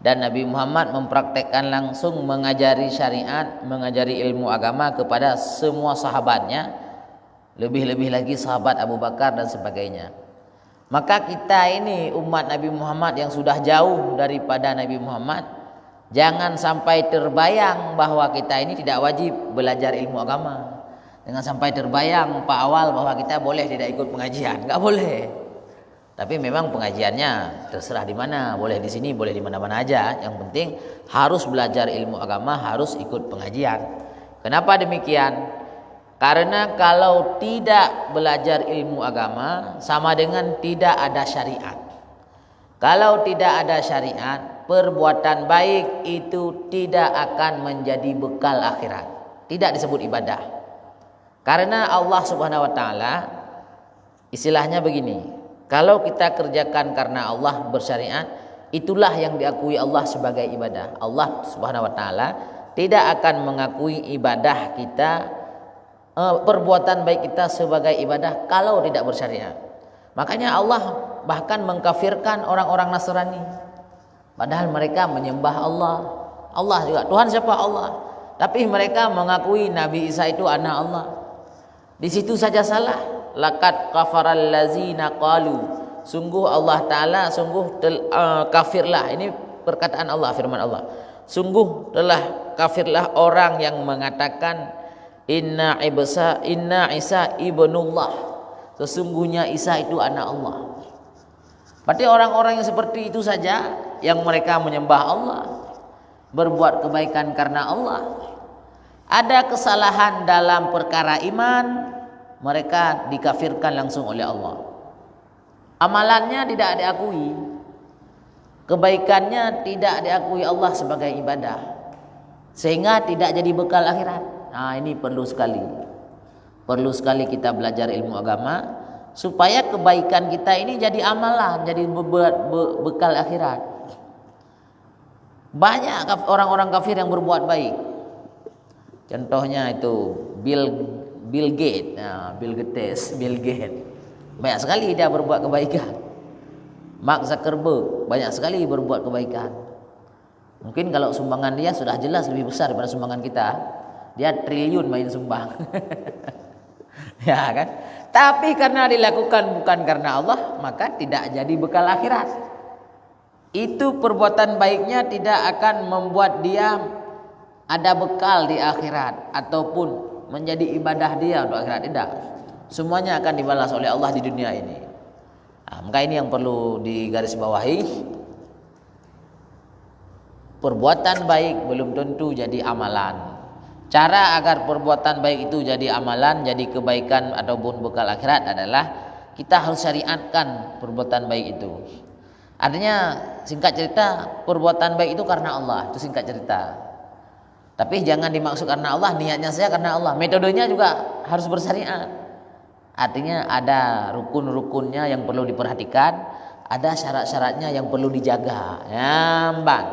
dan Nabi Muhammad mempraktekkan langsung mengajari syariat, mengajari ilmu agama kepada semua sahabatnya, lebih-lebih lagi sahabat Abu Bakar dan sebagainya. Maka kita ini umat Nabi Muhammad yang sudah jauh daripada Nabi Muhammad, jangan sampai terbayang bahwa kita ini tidak wajib belajar ilmu agama. Jangan sampai terbayang Pak Awal bahwa kita boleh tidak ikut pengajian. Enggak boleh. Tapi memang pengajiannya terserah di mana, boleh di sini, boleh di mana-mana aja. Yang penting harus belajar ilmu agama, harus ikut pengajian. Kenapa demikian? Karena kalau tidak belajar ilmu agama sama dengan tidak ada syariat. Kalau tidak ada syariat, perbuatan baik itu tidak akan menjadi bekal akhirat. Tidak disebut ibadah. Karena Allah Subhanahu wa taala istilahnya begini, kalau kita kerjakan karena Allah bersyariat, itulah yang diakui Allah sebagai ibadah. Allah Subhanahu wa taala tidak akan mengakui ibadah kita, perbuatan baik kita sebagai ibadah kalau tidak bersyariat. Makanya Allah bahkan mengkafirkan orang-orang Nasrani. Padahal mereka menyembah Allah. Allah juga Tuhan siapa? Allah. Tapi mereka mengakui Nabi Isa itu anak Allah. Di situ saja salah. Laqad kafaral ladzina qalu. Sungguh Allah taala kafirlah. Ini perkataan Allah, firman Allah. Sungguh telah kafirlah orang yang mengatakan inna Isa ibnullah. Sesungguhnya Isa itu anak Allah. Berarti orang-orang yang seperti itu saja yang mereka menyembah Allah, berbuat kebaikan karena Allah, ada kesalahan dalam perkara iman, mereka dikafirkan langsung oleh Allah. Amalannya tidak diakui, kebaikannya tidak diakui Allah sebagai ibadah, sehingga tidak jadi bekal akhirat. Nah, ini perlu sekali kita belajar ilmu agama supaya kebaikan kita ini jadi amalan, jadi bekal akhirat. Banyak orang-orang kafir yang berbuat baik. Contohnya itu Bill Gates. Nah, Bill Gates. Banyak sekali dia berbuat kebaikan. Mark Zuckerberg banyak sekali berbuat kebaikan. Mungkin kalau sumbangan dia sudah jelas lebih besar daripada sumbangan kita. Dia triliun main sumbang. Ya kan? Tapi karena dilakukan bukan karena Allah, maka tidak jadi bekal akhirat. Itu perbuatan baiknya tidak akan membuat dia ada bekal di akhirat ataupun menjadi ibadah dia untuk akhirat. Tidak. Semuanya akan dibalas oleh Allah di dunia ini. Nah, maka ini yang perlu digarisbawahi. Perbuatan baik belum tentu jadi amalan. Cara agar perbuatan baik itu jadi amalan, jadi kebaikan ataupun bekal akhirat adalah kita harus syariatkan perbuatan baik itu. Artinya singkat cerita, perbuatan baik itu karena Allah, itu singkat cerita. Tapi jangan dimaksud karena Allah, niatnya saya karena Allah. Metodenya juga harus bersyariat. Artinya ada rukun-rukunnya yang perlu diperhatikan, ada syarat-syaratnya yang perlu dijaga. Nyambang.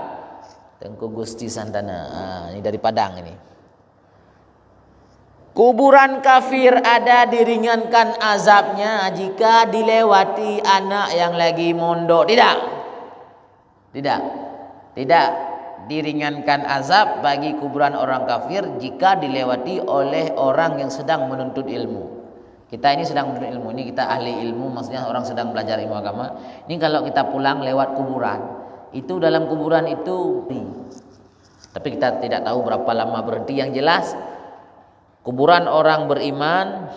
Tengku Gusti Santana. Ini dari Padang ini. Kuburan kafir ada diringankan azabnya jika dilewati anak yang lagi mondok. Tidak diringankan azab bagi kuburan orang kafir jika dilewati oleh orang yang sedang menuntut ilmu. Kita ini sedang menuntut ilmu, ini kita ahli ilmu, maksudnya orang sedang belajar ilmu agama. Ini kalau kita pulang lewat kuburan, itu dalam kuburan itu, tapi kita tidak tahu berapa lama berhenti. Yang jelas kuburan orang beriman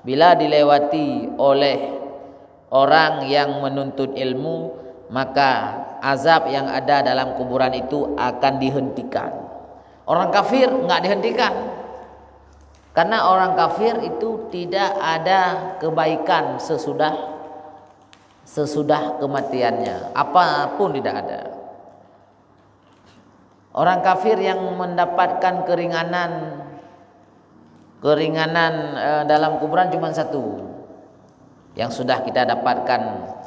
bila dilewati oleh orang yang menuntut ilmu, maka azab yang ada dalam kuburan itu akan dihentikan. Orang kafir enggak dihentikan. Karena orang kafir itu tidak ada kebaikan sesudah kematiannya, apapun tidak ada. Orang kafir yang mendapatkan keringanan dalam kuburan cuma satu, yang sudah kita dapatkan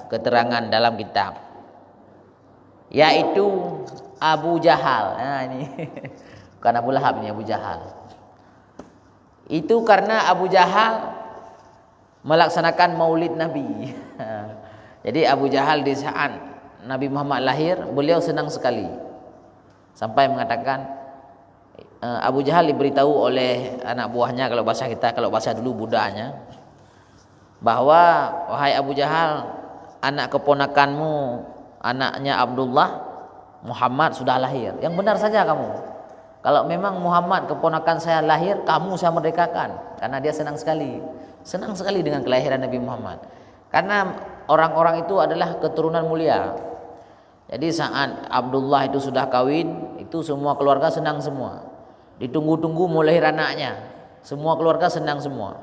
keterangan dalam kitab, yaitu Abu Jahal. Nah ini bukan Abu Lahab, ini Abu Jahal. Itu karena Abu Jahal melaksanakan maulid Nabi. Jadi Abu Jahal di saat Nabi Muhammad lahir, beliau senang sekali, sampai mengatakan, Abu Jahal diberitahu oleh anak buahnya, kalau bahasa kita, kalau bahasa dulu budaknya, bahwa wahai Abu Jahal, anak keponakanmu, anaknya Abdullah, Muhammad sudah lahir. Yang benar saja kamu. Kalau memang Muhammad keponakan saya lahir, kamu saya merdekakan. Karena dia senang sekali dengan kelahiran Nabi Muhammad. Karena orang-orang itu adalah keturunan mulia. Jadi saat Abdullah itu sudah kawin, itu semua keluarga senang semua. Ditunggu-tunggu mau lahir anaknya, semua keluarga senang semua.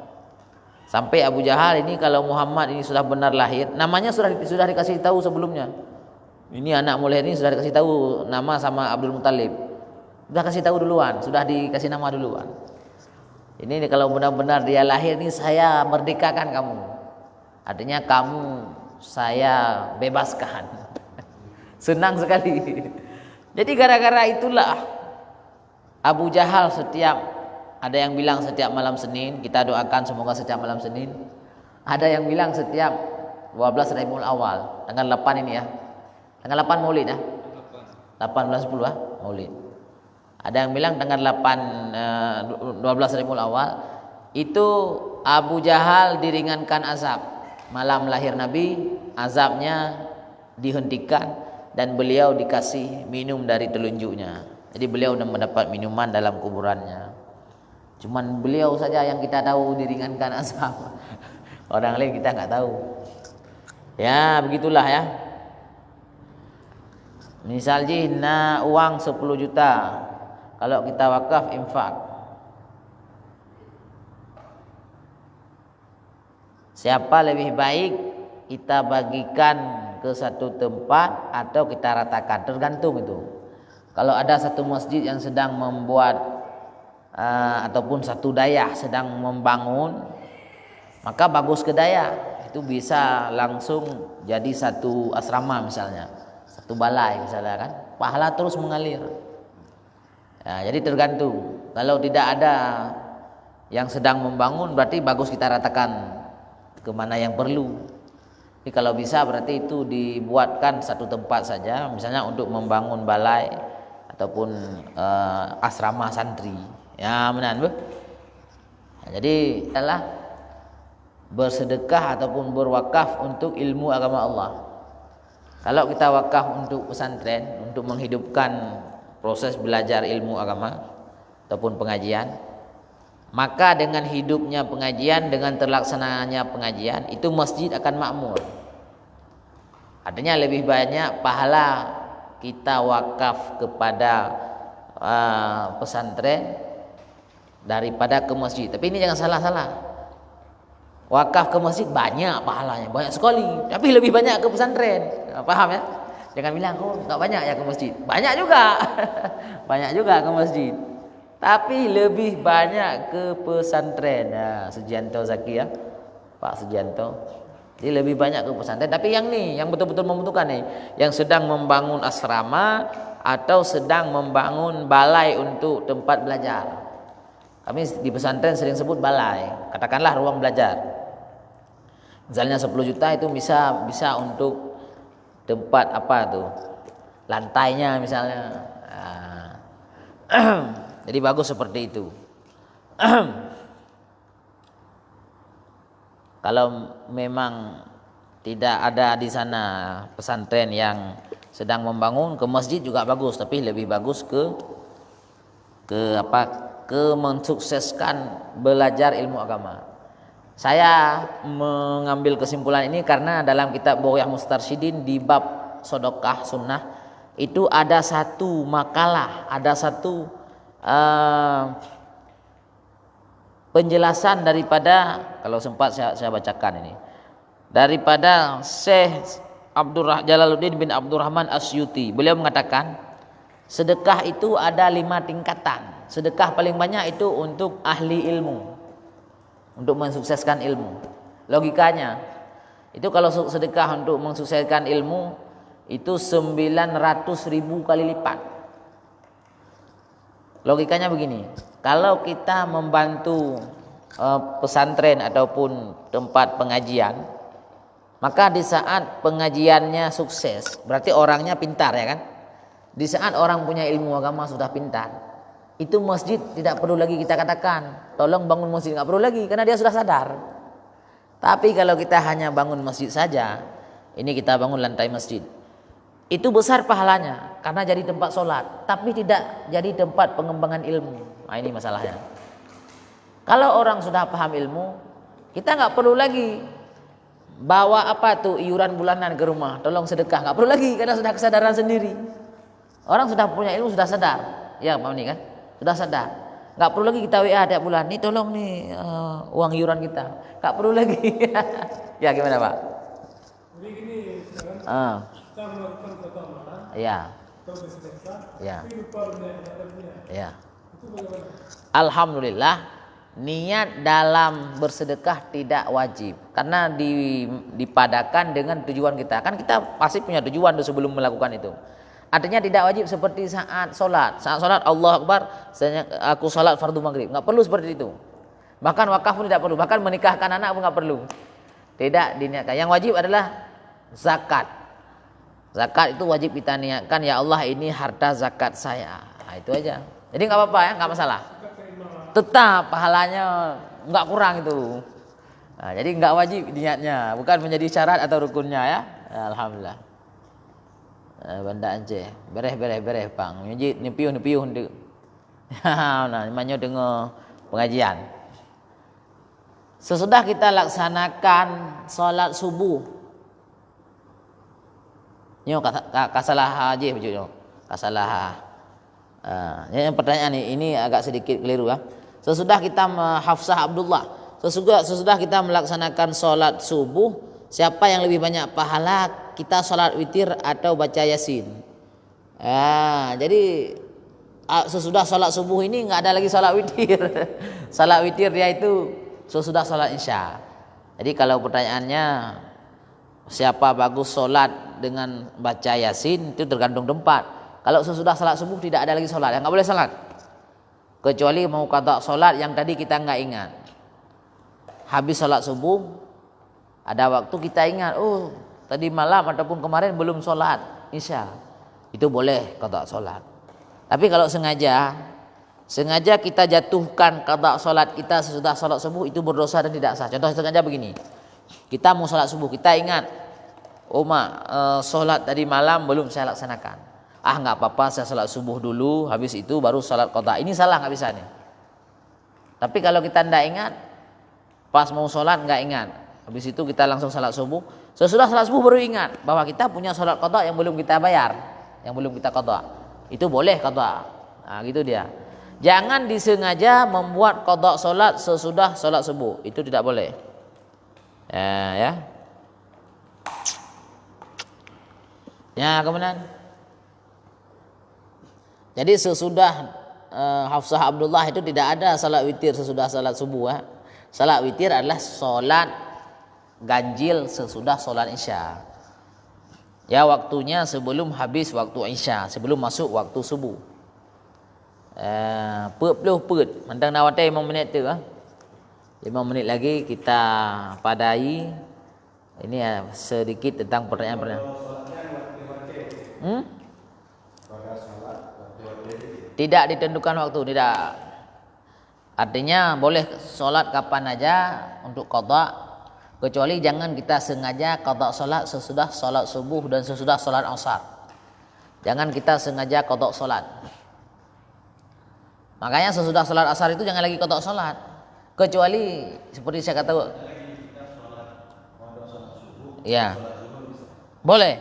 Sampai Abu Jahal ini kalau Muhammad ini sudah benar lahir, namanya sudah dikasih tahu sebelumnya. Ini anak mau lahir ini sudah dikasih tahu nama sama Abdul Muttalib. Sudah kasih tahu duluan, sudah dikasih nama duluan. Ini kalau benar-benar dia lahir ini, saya merdekakan kamu. Artinya kamu saya bebaskan. Senang sekali. Jadi gara-gara itulah Abu Jahal ada yang bilang setiap malam Senin, kita doakan semoga setiap malam Senin. Ada yang bilang setiap 12 Rabiul Awal, tanggal 8 ini ya. Tanggal 8 Maulid ya. 18 10 ya, Maulid. Ada yang bilang tanggal 12 Rabiul Awal itu Abu Jahal diringankan azab. Malam lahir Nabi, azabnya dihentikan dan beliau dikasih minum dari telunjuknya. Jadi beliau sudah mendapat minuman dalam kuburannya. Cuman beliau saja yang kita tahu diringankan azab. Orang lain kita nggak tahu. Ya begitulah ya. Misalnya uang 10 juta, kalau kita wakaf infak, siapa lebih baik kita bagikan ke satu tempat atau kita ratakan? Tergantung itu. Kalau ada satu masjid yang sedang membuat ataupun satu dayah sedang membangun, maka bagus ke dayah, itu bisa langsung jadi satu asrama misalnya, satu balai misalnya kan, pahala terus mengalir. Ya, jadi tergantung. Kalau tidak ada yang sedang membangun, berarti bagus kita ratakan kemana yang perlu. Jadi kalau bisa berarti itu dibuatkan satu tempat saja, misalnya untuk membangun balai ataupun asrama santri. Ya benar. Jadi adalah bersedekah ataupun berwakaf untuk ilmu agama Allah. Kalau kita wakaf untuk pesantren, untuk menghidupkan proses belajar ilmu agama ataupun pengajian, maka dengan hidupnya pengajian, dengan terlaksananya pengajian, itu masjid akan makmur. Artinya lebih banyak pahala kita wakaf kepada pesantren daripada ke masjid. Tapi ini jangan salah-salah. Wakaf ke masjid banyak pahalanya, banyak sekali, tapi lebih banyak ke pesantren. Paham ya? Jangan bilang, oh enggak banyak ya ke masjid. Banyak juga. Banyak juga ke masjid. Tapi lebih banyak ke pesantren. Nah, Sujianto Zaki ya. Pak Sujianto. Jadi lebih banyak ke pesantren. Tapi yang betul-betul membutuhkan nih, yang sedang membangun asrama atau sedang membangun balai untuk tempat belajar. Kami di pesantren sering sebut balai. Katakanlah ruang belajar. Misalnya 10 juta itu bisa untuk tempat apa tuh, lantainya misalnya. Jadi bagus seperti itu. Kalau memang tidak ada di sana pesantren yang sedang membangun, ke masjid juga bagus, tapi lebih bagus ke mensukseskan belajar ilmu agama. Saya mengambil kesimpulan ini karena dalam kitab Bughyah Mustarsyidin di bab sedekah sunnah itu ada satu makalah, ada satu penjelasan daripada, kalau sempat saya bacakan ini, daripada Syekh Jalaluddin bin Abdurrahman Asyuti. Beliau mengatakan sedekah itu ada 5 tingkatan. Sedekah paling banyak itu untuk ahli ilmu, untuk mensukseskan ilmu. Logikanya itu kalau sedekah untuk mensukseskan ilmu itu 900.000 kali lipat. Logikanya begini, kalau kita membantu pesantren ataupun tempat pengajian, maka di saat pengajiannya sukses, berarti orangnya pintar, ya kan? Di saat orang punya ilmu agama sudah pintar, itu masjid tidak perlu lagi kita katakan tolong bangun masjid, nggak perlu lagi karena dia sudah sadar. Tapi kalau kita hanya bangun masjid saja, ini kita bangun lantai masjid, itu besar pahalanya karena jadi tempat sholat, tapi tidak jadi tempat pengembangan ilmu. Nah, ini masalahnya. Kalau orang sudah paham ilmu, kita nggak perlu lagi bawa apa tuh iuran bulanan ke rumah, tolong sedekah, nggak perlu lagi karena sudah kesadaran sendiri. Orang sudah punya ilmu, sudah sadar, ya Pak Mani kan, sudah sadar. Nggak perlu lagi kita WA tiap bulan, nih tolong nih uang iuran kita, nggak perlu lagi. Ya gimana Pak? Jadi gini, kita melakukan pertolongan, Ya, atau bersedekah, ya, tapi lupa niatnya. ya. Itu bagaimana? Alhamdulillah, niat dalam bersedekah tidak wajib karena dipadakan dengan tujuan kita. Kan kita pasti punya tujuan tuh sebelum melakukan itu. Artinya tidak wajib seperti saat sholat. Saat sholat Allah Akbar, aku sholat fardu maghrib. Nggak perlu seperti itu. Bahkan wakaf pun tidak perlu. Bahkan menikahkan anak pun nggak perlu. Tidak diniatkan. Yang wajib adalah zakat. Zakat itu wajib kita niatkan, ya Allah ini harta zakat saya. Nah, itu aja. Jadi nggak apa-apa ya, nggak masalah. Tetap pahalanya nggak kurang itu. Nah, jadi nggak wajib niatnya, bukan menjadi syarat atau rukunnya ya. Alhamdulillah. Banda Aceh, bereh pang, nyuji nipiuh ndek. Nah, namanya dengar pengajian. Sesudah kita laksanakan sholat subuh, nyo kasalah aja begitu, kasalah. Yang pertanyaan ini agak sedikit keliru ya. Sesudah kita Hafsah Abdullah, sesudah kita melaksanakan sholat subuh, siapa yang lebih banyak pahala, kita sholat witir atau baca yasin? Jadi sesudah sholat subuh ini nggak ada lagi sholat witir. Sholat witir dia itu sesudah sholat isya. Jadi kalau pertanyaannya siapa bagus sholat dengan baca yasin, itu tergantung tempat. Kalau sesudah sholat subuh tidak ada lagi sholat, yang nggak boleh sholat, kecuali mau qada sholat yang tadi kita nggak ingat. Habis sholat subuh ada waktu kita ingat, oh tadi malam ataupun kemarin belum sholat isya, itu boleh qada sholat. Tapi kalau sengaja kita jatuhkan qada sholat kita sesudah sholat subuh, itu berdosa dan tidak sah. Contoh sengaja begini, kita mau sholat subuh, kita ingat, oh sholat tadi malam belum saya laksanakan, nggak apa-apa saya sholat subuh dulu, habis itu baru sholat qada. Ini salah, nggak bisa nih. Tapi kalau kita tidak ingat, pas mau sholat nggak ingat, habis itu kita langsung sholat subuh, sesudah sholat subuh baru ingat bahwa kita punya sholat qada yang belum kita bayar, yang belum kita qada, itu boleh qada. Nah gitu dia. Jangan disengaja membuat qada sholat sesudah sholat subuh, itu tidak boleh. Ya kemudian, jadi sesudah Hafsah Abdullah itu tidak ada salat witir sesudah salat subuh. Salat witir adalah salat ganjil sesudah salat isya. Ya waktunya sebelum habis waktu isya, sebelum masuk waktu subuh. 40 put, mandang nawate 5 minit tu 5 menit lagi kita padai. Ini sedikit tentang pertanyaan-pertanyaan. Tidak ditentukan waktu, tidak. Artinya boleh sholat kapan aja untuk qada, kecuali jangan kita sengaja qada sholat sesudah sholat subuh dan sesudah sholat asar. Jangan kita sengaja qada sholat. Makanya sesudah sholat asar itu jangan lagi qada sholat, kecuali seperti saya kata Ya. Boleh.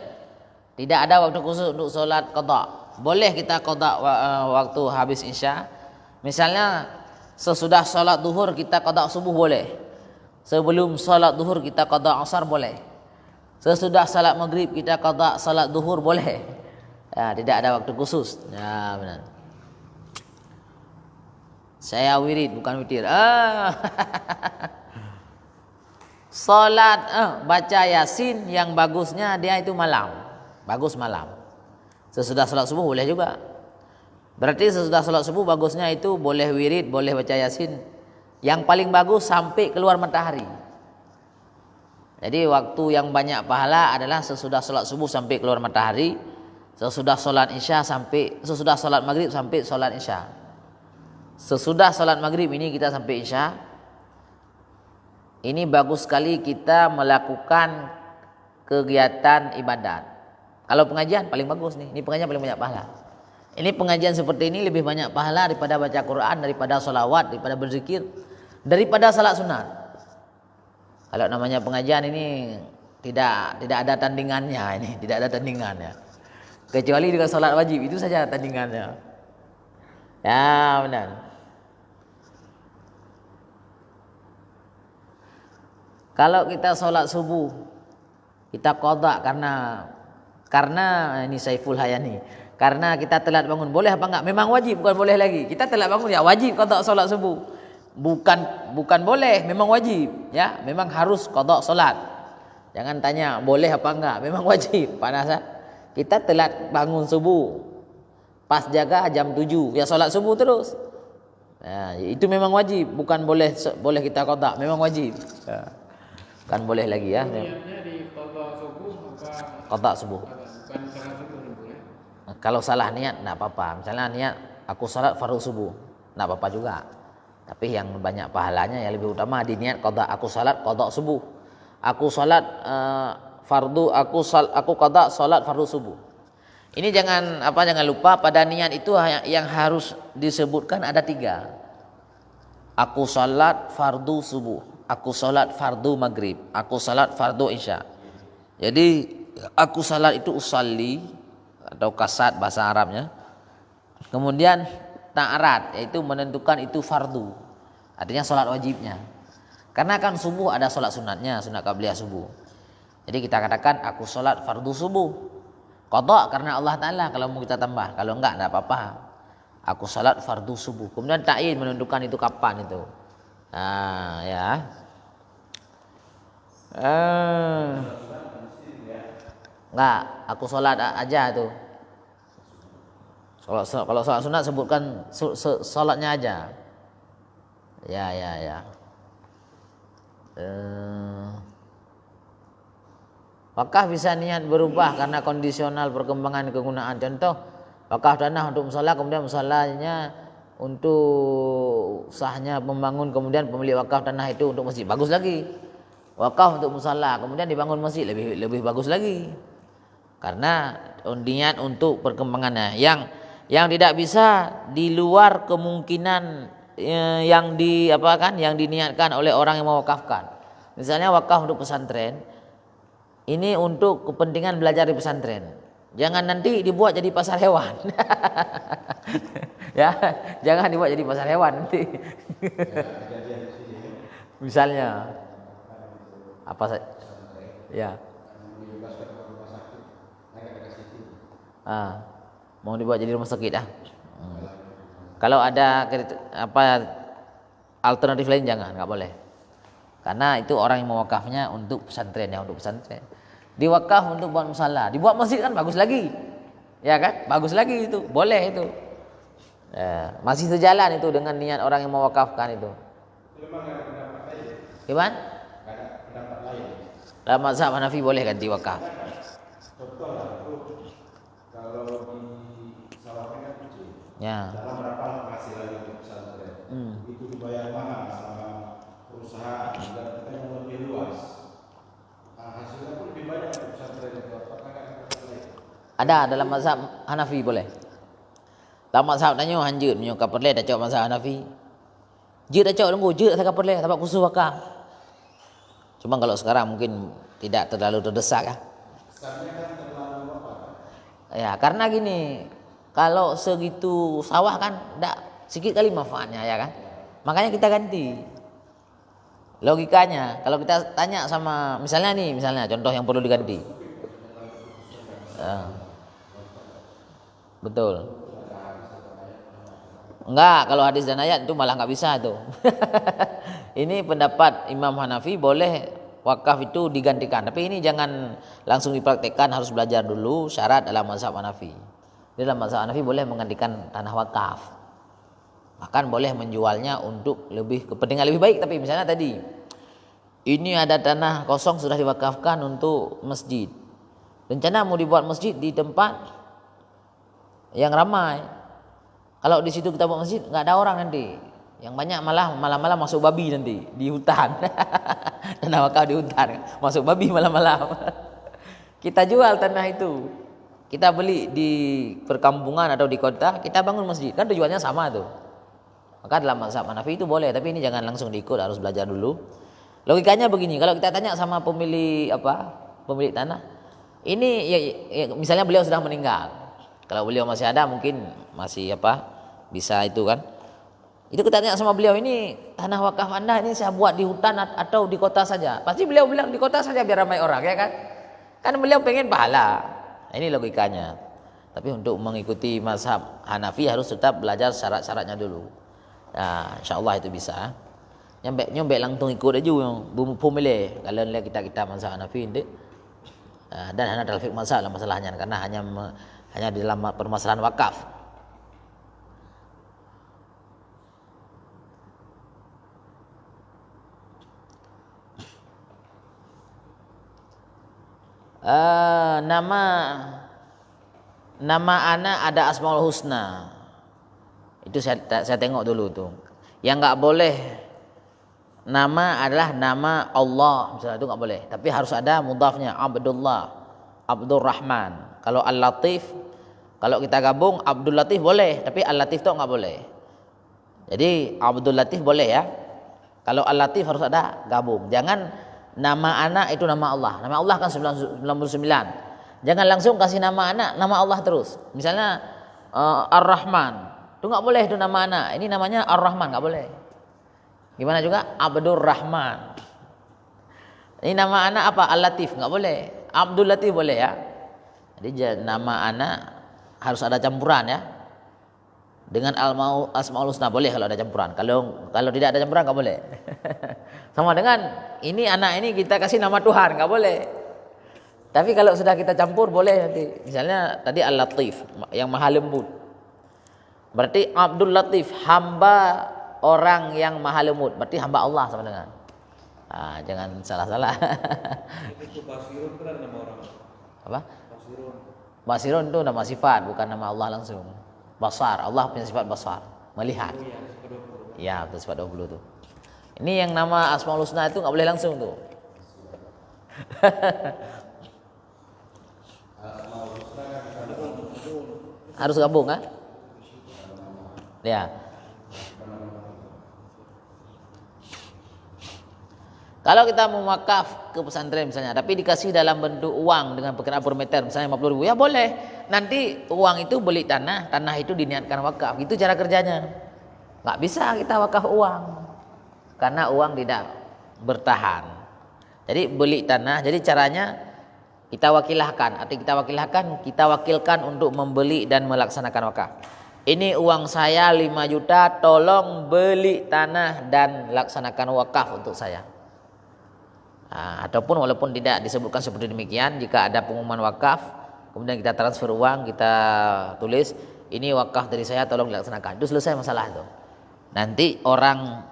Tidak ada waktu khusus untuk solat qada. Boleh kita qada waktu habis isya. Misalnya sesudah solat duhur kita qada subuh boleh. Sebelum solat duhur kita qada asar boleh. Sesudah salat maghrib kita qada salat duhur boleh. Ya, tidak ada waktu khusus. Ya, benar. Saya wirid bukan witir. Salat baca Yasin yang bagusnya dia itu malam. Bagus malam. Sesudah salat subuh boleh juga. Berarti sesudah salat subuh bagusnya itu boleh wirid, boleh baca Yasin. Yang paling bagus sampai keluar matahari. Jadi waktu yang banyak pahala adalah sesudah salat subuh sampai keluar matahari, sesudah salat isya sampai sesudah salat maghrib sampai salat isya. Sesudah salat maghrib ini kita sampai isya. Ini bagus sekali kita melakukan kegiatan ibadat. Kalau pengajian paling bagus nih. Ini pengajian paling banyak pahala. Ini pengajian seperti ini lebih banyak pahala daripada baca Quran, daripada sholawat, daripada berzikir, daripada salat sunat. Kalau namanya pengajian ini tidak ada tandingannya ini, tidak ada tandingannya. Kecuali dengan salat wajib itu saja tandingannya. Ya, benar. Kalau kita salat subuh kita qada karena ini Saiful Hayani. Karena kita telat bangun, boleh apa enggak? Memang wajib, bukan boleh lagi. Kita telat bangun ya wajib qada salat subuh. Bukan boleh, memang wajib, ya, memang harus qada salat. Jangan tanya boleh apa enggak, memang wajib. Panas ya? Kita telat bangun subuh. Pas jaga jam 7, ya salat subuh terus. Nah, itu memang wajib, bukan boleh kita qada, memang wajib. Ya. Kan boleh lagi ya. Niatnya di qada subuh apa? Qada subuh. Bukan salat subuh ya. Kalau salah niat enggak apa-apa. Misalnya niat aku salat fardu subuh, enggak apa-apa juga. Tapi yang banyak pahalanya yang lebih utama di niat qada aku salat qada subuh. Aku salat fardu aku qada salat fardu subuh. Ini jangan lupa pada niat itu yang harus disebutkan ada 3. Aku salat fardu subuh, aku salat fardu maghrib, aku salat fardu isya. Jadi aku salat itu usalli atau kasat bahasa Arabnya. Kemudian ta'arat yaitu menentukan itu fardu. Artinya salat wajibnya. Karena kan subuh ada salat sunatnya, sunat qabliyah subuh. Jadi kita katakan aku salat fardu subuh. Qada karena Allah Taala kalau mau kita tambah, kalau enggak apa-apa. Aku salat fardu subuh. Kemudian ta'yin menentukan itu kapan itu. Nah, ya. Enggak, aku salat aja tuh. Kalau salat sunat sebutkan salatnya aja. Ya. Wakaf bisa niat berubah karena kondisional perkembangan kegunaan. Contoh, wakaf tanah untuk musala, kemudian musalanya untuk sahnya membangun, kemudian pemilik wakaf tanah itu untuk masjid, bagus lagi. Wakaf untuk musala, kemudian dibangun masjid, lebih bagus lagi. Karena niat untuk perkembangannya. Yang tidak bisa di luar kemungkinan yang diniatkan oleh orang yang mewakafkan. Misalnya wakaf untuk pesantren, ini untuk kepentingan belajar di pesantren. Jangan nanti dibuat jadi pasar hewan. Ya, jangan dibuat jadi pasar hewan nanti. Misalnya apa saja? Ya. Mau dibuat jadi rumah sakit Kalau ada alternatif lain jangan, nggak boleh. Karena itu orang yang mewakafnya untuk pesantren ya, untuk pesantren. Diwakaf untuk buat musala, dibuat masjid kan bagus lagi. Ya kan? Bagus lagi itu, boleh itu. Ya, masih sejalan itu dengan niat orang yang mewakafkan itu. Gimana? Dalam mazhab Hanafi boleh ganti wakaf. Kalau di sawahnya kan kecil. Ya. Dalam berapa penghasilan untuk pesantren? Itu dibayar mahal sama perusahaan dan kita yang lebih luas. Hasilnya pun lebih banyak untuk pesantren itu. Apakah kan ada dalam mazhab Hanafi boleh. Dalam mazhab tanya hanjut menyo kaperle dah cok mazhab Hanafi. Jeut dah cok tunggu jeut tak kaperle sebab khusus wakaf. Cuma kalau sekarang mungkin tidak terlalu terdesak ya. Kesannya kan terlalu apa? Ya, karena gini, kalau segitu sawah kan enggak sedikit kali manfaatnya ya kan. Makanya kita ganti. Logikanya, kalau kita tanya sama misalnya contoh yang perlu diganti. Betul. Enggak, kalau hadis dan ayat itu malah nggak bisa tuh. Ini pendapat Imam Hanafi boleh wakaf itu digantikan, tapi ini jangan langsung dipraktekkan, harus belajar dulu syarat dalam mazhab Hanafi. Dalam mazhab Hanafi boleh menggantikan tanah wakaf, bahkan boleh menjualnya untuk lebih kepentingan lebih baik. Tapi misalnya tadi ini ada tanah kosong sudah diwakafkan untuk masjid, rencana mau dibuat masjid di tempat yang ramai. Kalau di situ kita buat masjid nggak ada orang nanti, yang banyak malah malam-malam masuk babi nanti di hutan. Tanah wakaf di hutan masuk babi malam-malam. Kita jual tanah itu, kita beli di perkampungan atau di kota, kita bangun masjid, kan tujuannya sama tuh. Maka dalam mazhab Hanafi itu boleh, tapi ini jangan langsung diikut, harus belajar dulu. Logikanya begini, kalau kita tanya sama pemilik tanah, ini ya, misalnya beliau sudah meninggal. Kalau beliau masih ada mungkin masih bisa itu kan. Itu kita tanya sama beliau, ini tanah wakaf Anda ini saya buat di hutan atau di kota saja? Pasti beliau bilang di kota saja biar ramai orang ya kan. Kan beliau pengen pahala. Nah, ini logikanya. Tapi untuk mengikuti mazhab Hanafi harus tetap belajar syarat-syaratnya dulu. Nah, insyaallah itu bisa. Nyampe langsung ikut aja yang pemilih kalau lihat kita mazhab Hanafi ini. Dan hanya dalam fikih masalah masalahnya karena hanya di dalam permasalahan wakaf. Nama anak ada Asmaul Husna. Itu saya tengok dulu tuh. Yang nggak boleh nama adalah nama Allah, misalnya itu nggak boleh. Tapi harus ada mudhafnya, Abdullah, Abdul Rahman. Kalau Al-Latif, kalau kita gabung Abdul Latif boleh, tapi Al-Latif itu nggak boleh. Jadi Abdul Latif boleh ya. Kalau Al-Latif harus ada gabung. Jangan nama anak itu nama Allah. Nama Allah kan 99. Jangan langsung kasih nama anak nama Allah terus. Misalnya Ar-Rahman, itu nggak boleh itu nama anak. Ini namanya Ar-Rahman, nggak boleh. Gimana juga Abdul Rahman. Ini nama anak apa? Al-Latif, nggak boleh. Abdul Latif boleh ya. Jadi nama anak harus ada campuran ya. Dengan Asmaul Husna boleh kalau ada campuran. Kalau tidak ada campuran nggak boleh. Sama dengan ini anak ini kita kasih nama Tuhan, nggak boleh. Tapi kalau sudah kita campur boleh nanti. Misalnya tadi Al-Latif yang maha lembut. Berarti Abdul Latif hamba orang yang maha lembut. Berarti hamba Allah sama dengan. Jangan salah-salah. Itu Basirun kan nama orang. Apa? Basirun itu nama sifat, bukan nama Allah langsung. Basar, Allah punya sifat basar, melihat. Ya, itu sifat 20 tuh. Ini yang nama Asmaul Husna itu nggak boleh langsung tuh. Harus gabung kan? Ya. Kalau kita mau wakaf ke pesantren misalnya, tapi dikasih dalam bentuk uang dengan perkiraan per meter, misalnya 50.000, ya boleh. Nanti uang itu beli tanah itu diniatkan wakaf. Itu cara kerjanya. Nggak bisa kita wakaf uang, karena uang tidak bertahan. Jadi beli tanah, jadi caranya kita kita wakilkan untuk membeli dan melaksanakan wakaf. Ini uang saya 5 juta, tolong beli tanah dan laksanakan wakaf untuk saya. Ataupun walaupun tidak disebutkan seperti demikian, jika ada pengumuman wakaf, kemudian kita transfer uang, kita tulis ini wakaf dari saya, tolong dilaksanakan. Itu selesai masalah itu. Nanti orang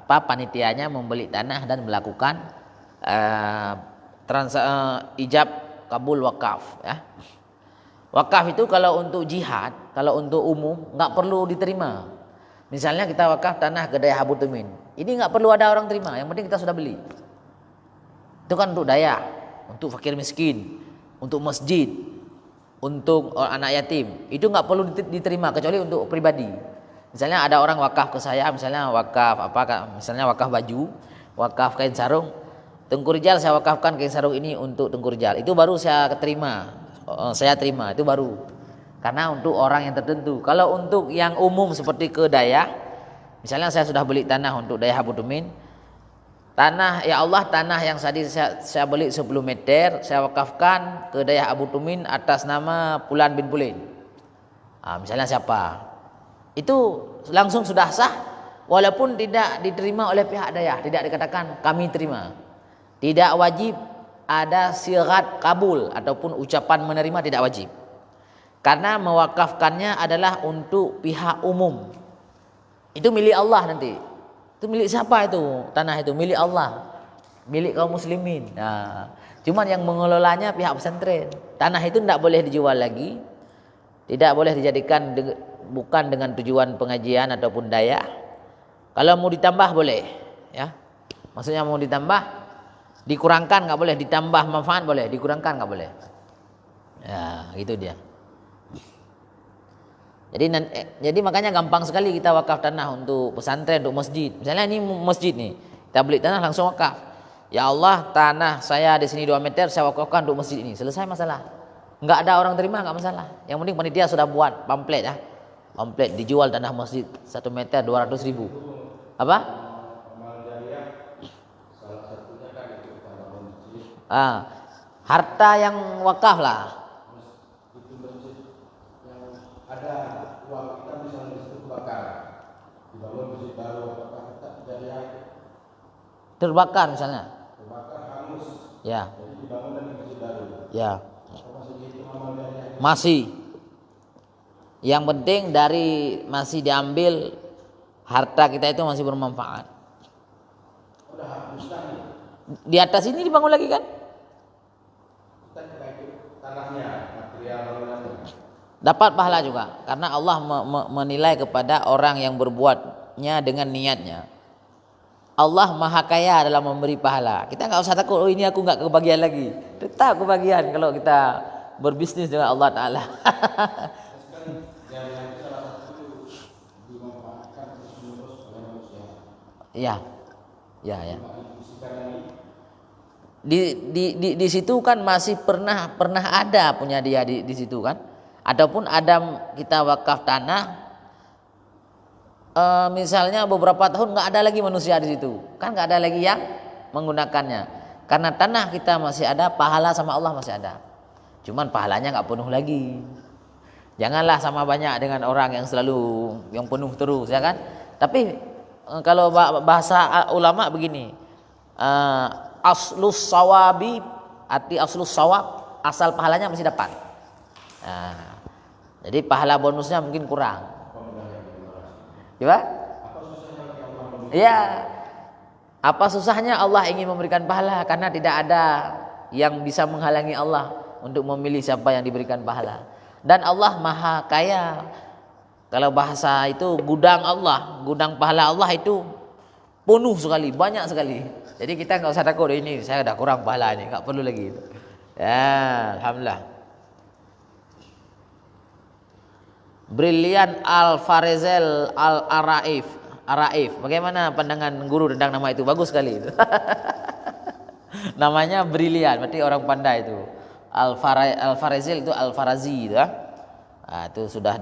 panitianya membeli tanah dan melakukan ijab kabul wakaf ya. Wakaf itu kalau untuk jihad, kalau untuk umum nggak perlu diterima. Misalnya kita wakaf tanah Gedaya Habutumin, ini nggak perlu ada orang terima, yang penting kita sudah beli. Itu kan untuk daya, untuk fakir miskin, untuk masjid, untuk anak yatim. Itu nggak perlu diterima kecuali untuk pribadi. Misalnya ada orang wakaf ke saya, misalnya wakaf misalnya wakaf baju, wakaf kain sarung. Tengku Rijal saya wakafkan kain sarung ini untuk Tengku Rijal. Itu baru saya terima. Saya terima, itu baru. Karena untuk orang yang tertentu. Kalau untuk yang umum seperti ke Dayah, misalnya saya sudah beli tanah untuk Dayah Abu Tumin. Tanah, ya Allah, tanah yang tadi saya beli 10 meter, saya wakafkan ke Dayah Abu Tumin atas nama Pulan bin Pulin. Misalnya siapa? Itu langsung sudah sah, walaupun tidak diterima oleh pihak Dayah, tidak dikatakan kami terima. Tidak wajib ada sirat kabul ataupun ucapan menerima, tidak wajib. Karena mewakafkannya adalah untuk pihak umum. Itu milik Allah nanti. Itu milik siapa itu? Tanah itu milik Allah, milik kaum muslimin. Cuman yang mengelolanya pihak pesantren. Tanah itu tidak boleh dijual lagi, tidak boleh dijadikan bukan dengan tujuan pengajian ataupun daya. Kalau mau ditambah boleh, ya. Maksudnya mau ditambah, dikurangkan nggak boleh, ditambah manfaat boleh, dikurangkan nggak boleh. Ya, gitu dia. Jadi makanya gampang sekali kita wakaf tanah untuk pesantren, untuk masjid. Misalnya ini masjid nih, kita beli tanah langsung wakaf. Ya Allah, tanah saya di sini 2 meter, saya wakafkan untuk masjid ini. Selesai masalah. Nggak ada orang terima, nggak masalah. Yang penting panitia sudah buat pamflet, ya. Pamflet dijual tanah masjid 1 meter 200.000. Apa? Salah satunya kan itu tanah masjid. Harta yang wakaf lah. Itu masjid yang ada uang kita misalnya di situ kebakar, dibangun masjid baru, apakah tetap jadi Terbakar misalnya. terbakar hangus, Ya. jadi dibangun lagi masjid baru. Ya. Apa masih itu amalnya? Masih. Yang penting dari masih diambil harta kita itu masih bermanfaat. Udah hapuskan nih. Di atas ini dibangun lagi kan? Kita kena itu tanahnya, material bangunannya. Dapat pahala juga karena Allah menilai kepada orang yang berbuatnya dengan niatnya. Allah maha kaya dalam memberi pahala. Kita nggak usah takut, oh ini aku nggak kebagian lagi. Tetap kebagian kalau kita berbisnis dengan Allah Ta'ala. Yang salah satu dimanfaatkan terus-menerus oleh manusia. Ya. Di situ kan masih pernah ada punya dia di situ kan. Ataupun ada kita wakaf tanah, misalnya beberapa tahun nggak ada lagi manusia di situ, kan nggak ada lagi yang menggunakannya. Karena tanah kita masih ada, pahala sama Allah masih ada. Cuman pahalanya nggak penuh lagi. Janganlah sama banyak dengan orang yang selalu yang penuh terus, ya kan? Tapi kalau bahasa ulama begini, aslus sawabi, arti aslus sawab, asal pahalanya masih dapat. Jadi pahala bonusnya mungkin kurang. Coba? Ya. Apa susahnya Allah ingin memberikan pahala? Karena tidak ada yang bisa menghalangi Allah untuk memilih siapa yang diberikan pahala. Dan Allah maha kaya. Kalau bahasa itu gudang Allah, gudang pahala Allah itu penuh sekali, banyak sekali. Jadi kita nggak usah takut, ini saya udah kurang pahala ini, nggak perlu lagi. Ya, alhamdulillah. Brilian Al-Farizel Al-Araif. Bagaimana pandangan guru tentang nama itu? Bagus sekali itu. Namanya brilian, berarti orang pandai itu. Al-Farizel itu Al-Farazi itu. Itu sudah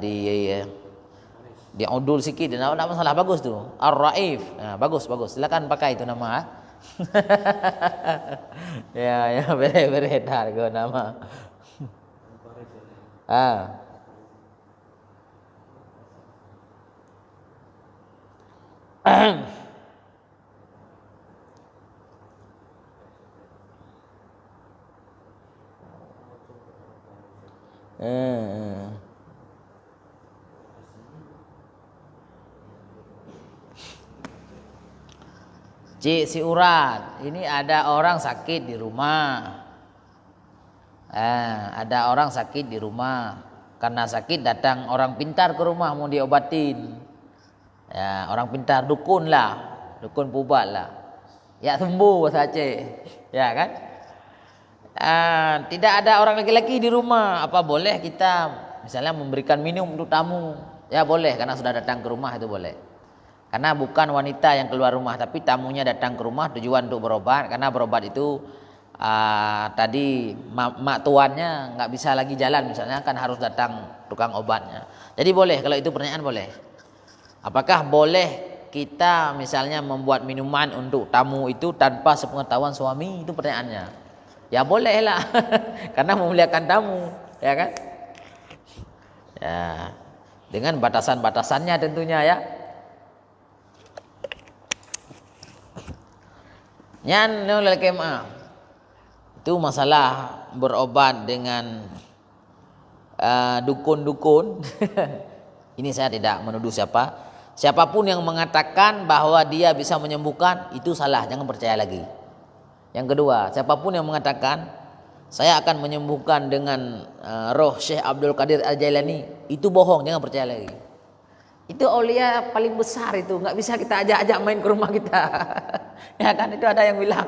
diudul sikit, tidak masalah, bagus tuh. Ar-Raif. Bagus. Silakan pakai itu nama. ya beredar ke nama. Cik si urat, ini ada orang sakit di rumah. Ada orang sakit di rumah. Karena sakit datang orang pintar ke rumah mau diobatin. Ya, orang pintar, dukun pubat lah. Ya sembuh bahasa Aceh. Ya kan? Tidak ada orang laki-laki di rumah. Apa boleh kita misalnya memberikan minum untuk tamu? Ya boleh, karena sudah datang ke rumah itu boleh. Karena bukan wanita yang keluar rumah, tapi tamunya datang ke rumah tujuan untuk berobat. Karena berobat itu tadi mak tuannya nggak bisa lagi jalan misalnya, kan harus datang tukang obatnya. Jadi boleh, kalau itu pertanyaan boleh. Apakah boleh kita misalnya membuat minuman untuk tamu itu tanpa sepengetahuan suami? Itu pertanyaannya. Ya boleh lah, karena memuliakan tamu, ya kan? Ya, dengan batasan-batasannya tentunya ya. Nyan nolal kema. Itu masalah berobat dengan dukun-dukun. Ini saya tidak menuduh siapa. Siapapun yang mengatakan bahwa dia bisa menyembuhkan, itu salah, jangan percaya lagi. Yang kedua, siapapun yang mengatakan saya akan menyembuhkan dengan roh Syekh Abdul Qadir Al-Jailani, itu bohong, jangan percaya lagi. Itu aulia paling besar, itu nggak bisa kita ajak-ajak main ke rumah kita. Ya kan, itu ada yang bilang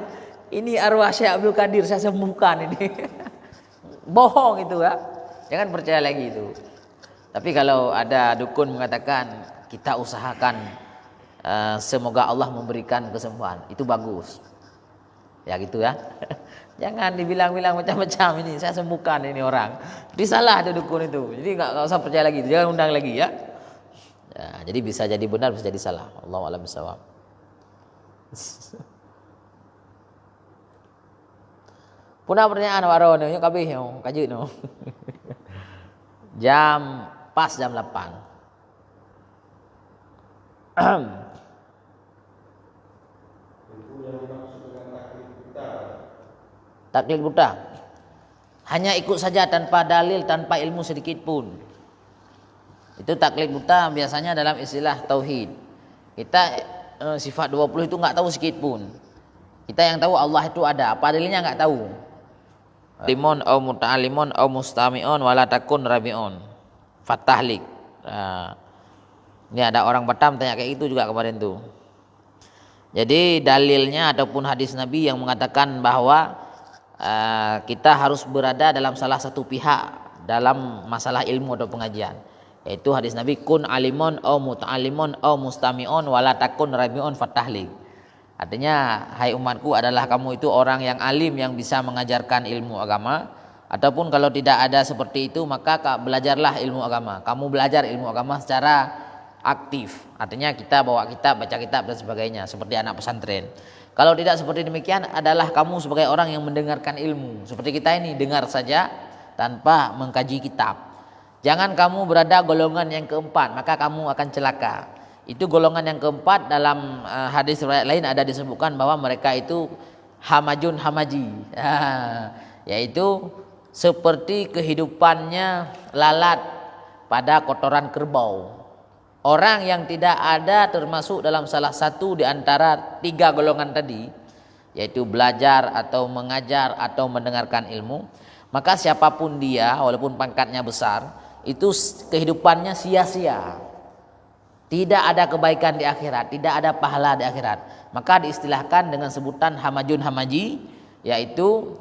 ini arwah Syekh Abdul Qadir saya sembuhkan ini. Bohong itu ya. Jangan percaya lagi itu. Tapi kalau ada dukun mengatakan kita usahakan semoga Allah memberikan kesembuhan, itu bagus. Ya gitu ya. Jangan dibilang-bilang macam-macam ini saya sembuhkan ini orang. Disalah itu dukun itu. Jadi nggak usah percaya lagi. Jangan undang lagi ya. Ya, jadi bisa jadi benar, bisa jadi salah. Allahu a'lam bishawab. Punah pertanyaan waro nih kabeh yo kaji no. Jam pas jam 8. Taklid buta. Hanya ikut saja tanpa dalil, tanpa ilmu sedikit pun. Itu taklid buta biasanya dalam istilah tauhid. Kita sifat 20 itu enggak tahu sedikit pun. Kita yang tahu Allah itu ada, apa dalilnya enggak tahu. Limun au muta'allimun au mustami'un wala takun rabi'un. Fatahlik. Ini ada orang Batam tanya kayak itu juga kemarin tuh. Jadi dalilnya ataupun hadis Nabi yang mengatakan bahwa kita harus berada dalam salah satu pihak dalam masalah ilmu atau pengajian, yaitu hadis Nabi kun alimun au muta'allimun au mustami'un wala takun rabi'un fatahlik. Artinya, hai umatku adalah kamu itu orang yang alim yang bisa mengajarkan ilmu agama, ataupun kalau tidak ada seperti itu maka belajarlah ilmu agama. Kamu belajar ilmu agama secara aktif. Artinya kita bawa kitab, baca kitab dan sebagainya seperti anak pesantren. Kalau tidak seperti demikian adalah kamu sebagai orang yang mendengarkan ilmu. Seperti kita ini dengar saja tanpa mengkaji kitab. Jangan kamu berada golongan yang keempat, maka kamu akan celaka. Itu golongan yang keempat dalam hadis riwayat lain ada disebutkan bahwa mereka itu hamajun hamaji, yaitu seperti kehidupannya lalat pada kotoran kerbau. Orang yang tidak ada termasuk dalam salah satu di antara tiga golongan tadi, yaitu belajar atau mengajar atau mendengarkan ilmu, maka siapapun dia walaupun pangkatnya besar, itu kehidupannya sia-sia. Tidak ada kebaikan di akhirat, tidak ada pahala di akhirat. Maka diistilahkan dengan sebutan hamajun hamaji, yaitu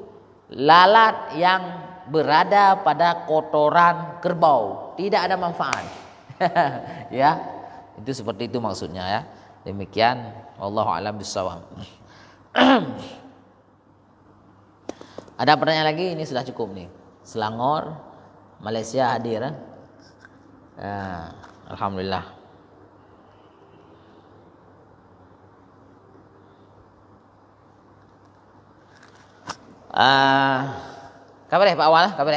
lalat yang berada pada kotoran kerbau, tidak ada manfaat. Ya, itu seperti itu maksudnya ya. Demikian, wallahu a'lam bishawab. Ada pertanyaan lagi? Ini sudah cukup nih. Selangor, Malaysia hadir. Alhamdulillah. Kabar Pak Awal, kabar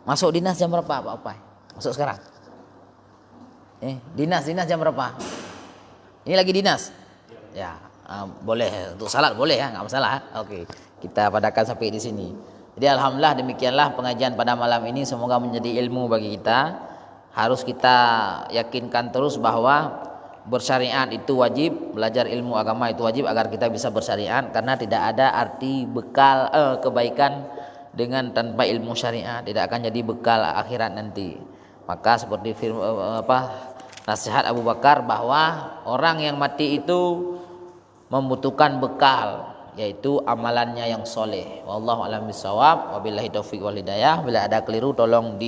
masuk dinas jam berapa Pak Opai? Masuk sekarang? Dinas jam berapa? Ini lagi dinas? Ya, boleh untuk salat boleh ya, nggak masalah. Oke, kita padakan sampai di sini. Jadi alhamdulillah demikianlah pengajian pada malam ini, semoga menjadi ilmu bagi kita. Harus kita yakinkan terus bahwa bersyariat itu wajib, belajar ilmu agama itu wajib agar kita bisa bersyariat, karena tidak ada arti bekal kebaikan dengan tanpa ilmu syariat, tidak akan jadi bekal akhirat nanti. Maka seperti nasihat Abu Bakar bahwa orang yang mati itu membutuhkan bekal, yaitu amalannya yang soleh. Wallahu a'lam bishawab, wabillahi taufiq wal hidayah. Bila ada keliru tolong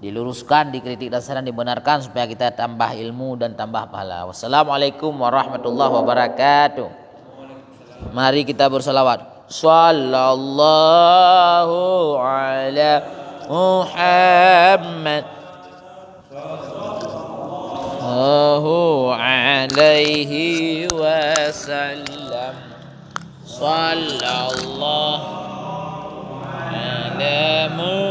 diluruskan, dikritik dan saran dibenarkan supaya kita tambah ilmu dan tambah pahala. Wassalamualaikum warahmatullahi wabarakatuh. Mari kita bersalawat. Sallallahu ala Muhammad sallallahu alaihi wasallam. Sallallahu ala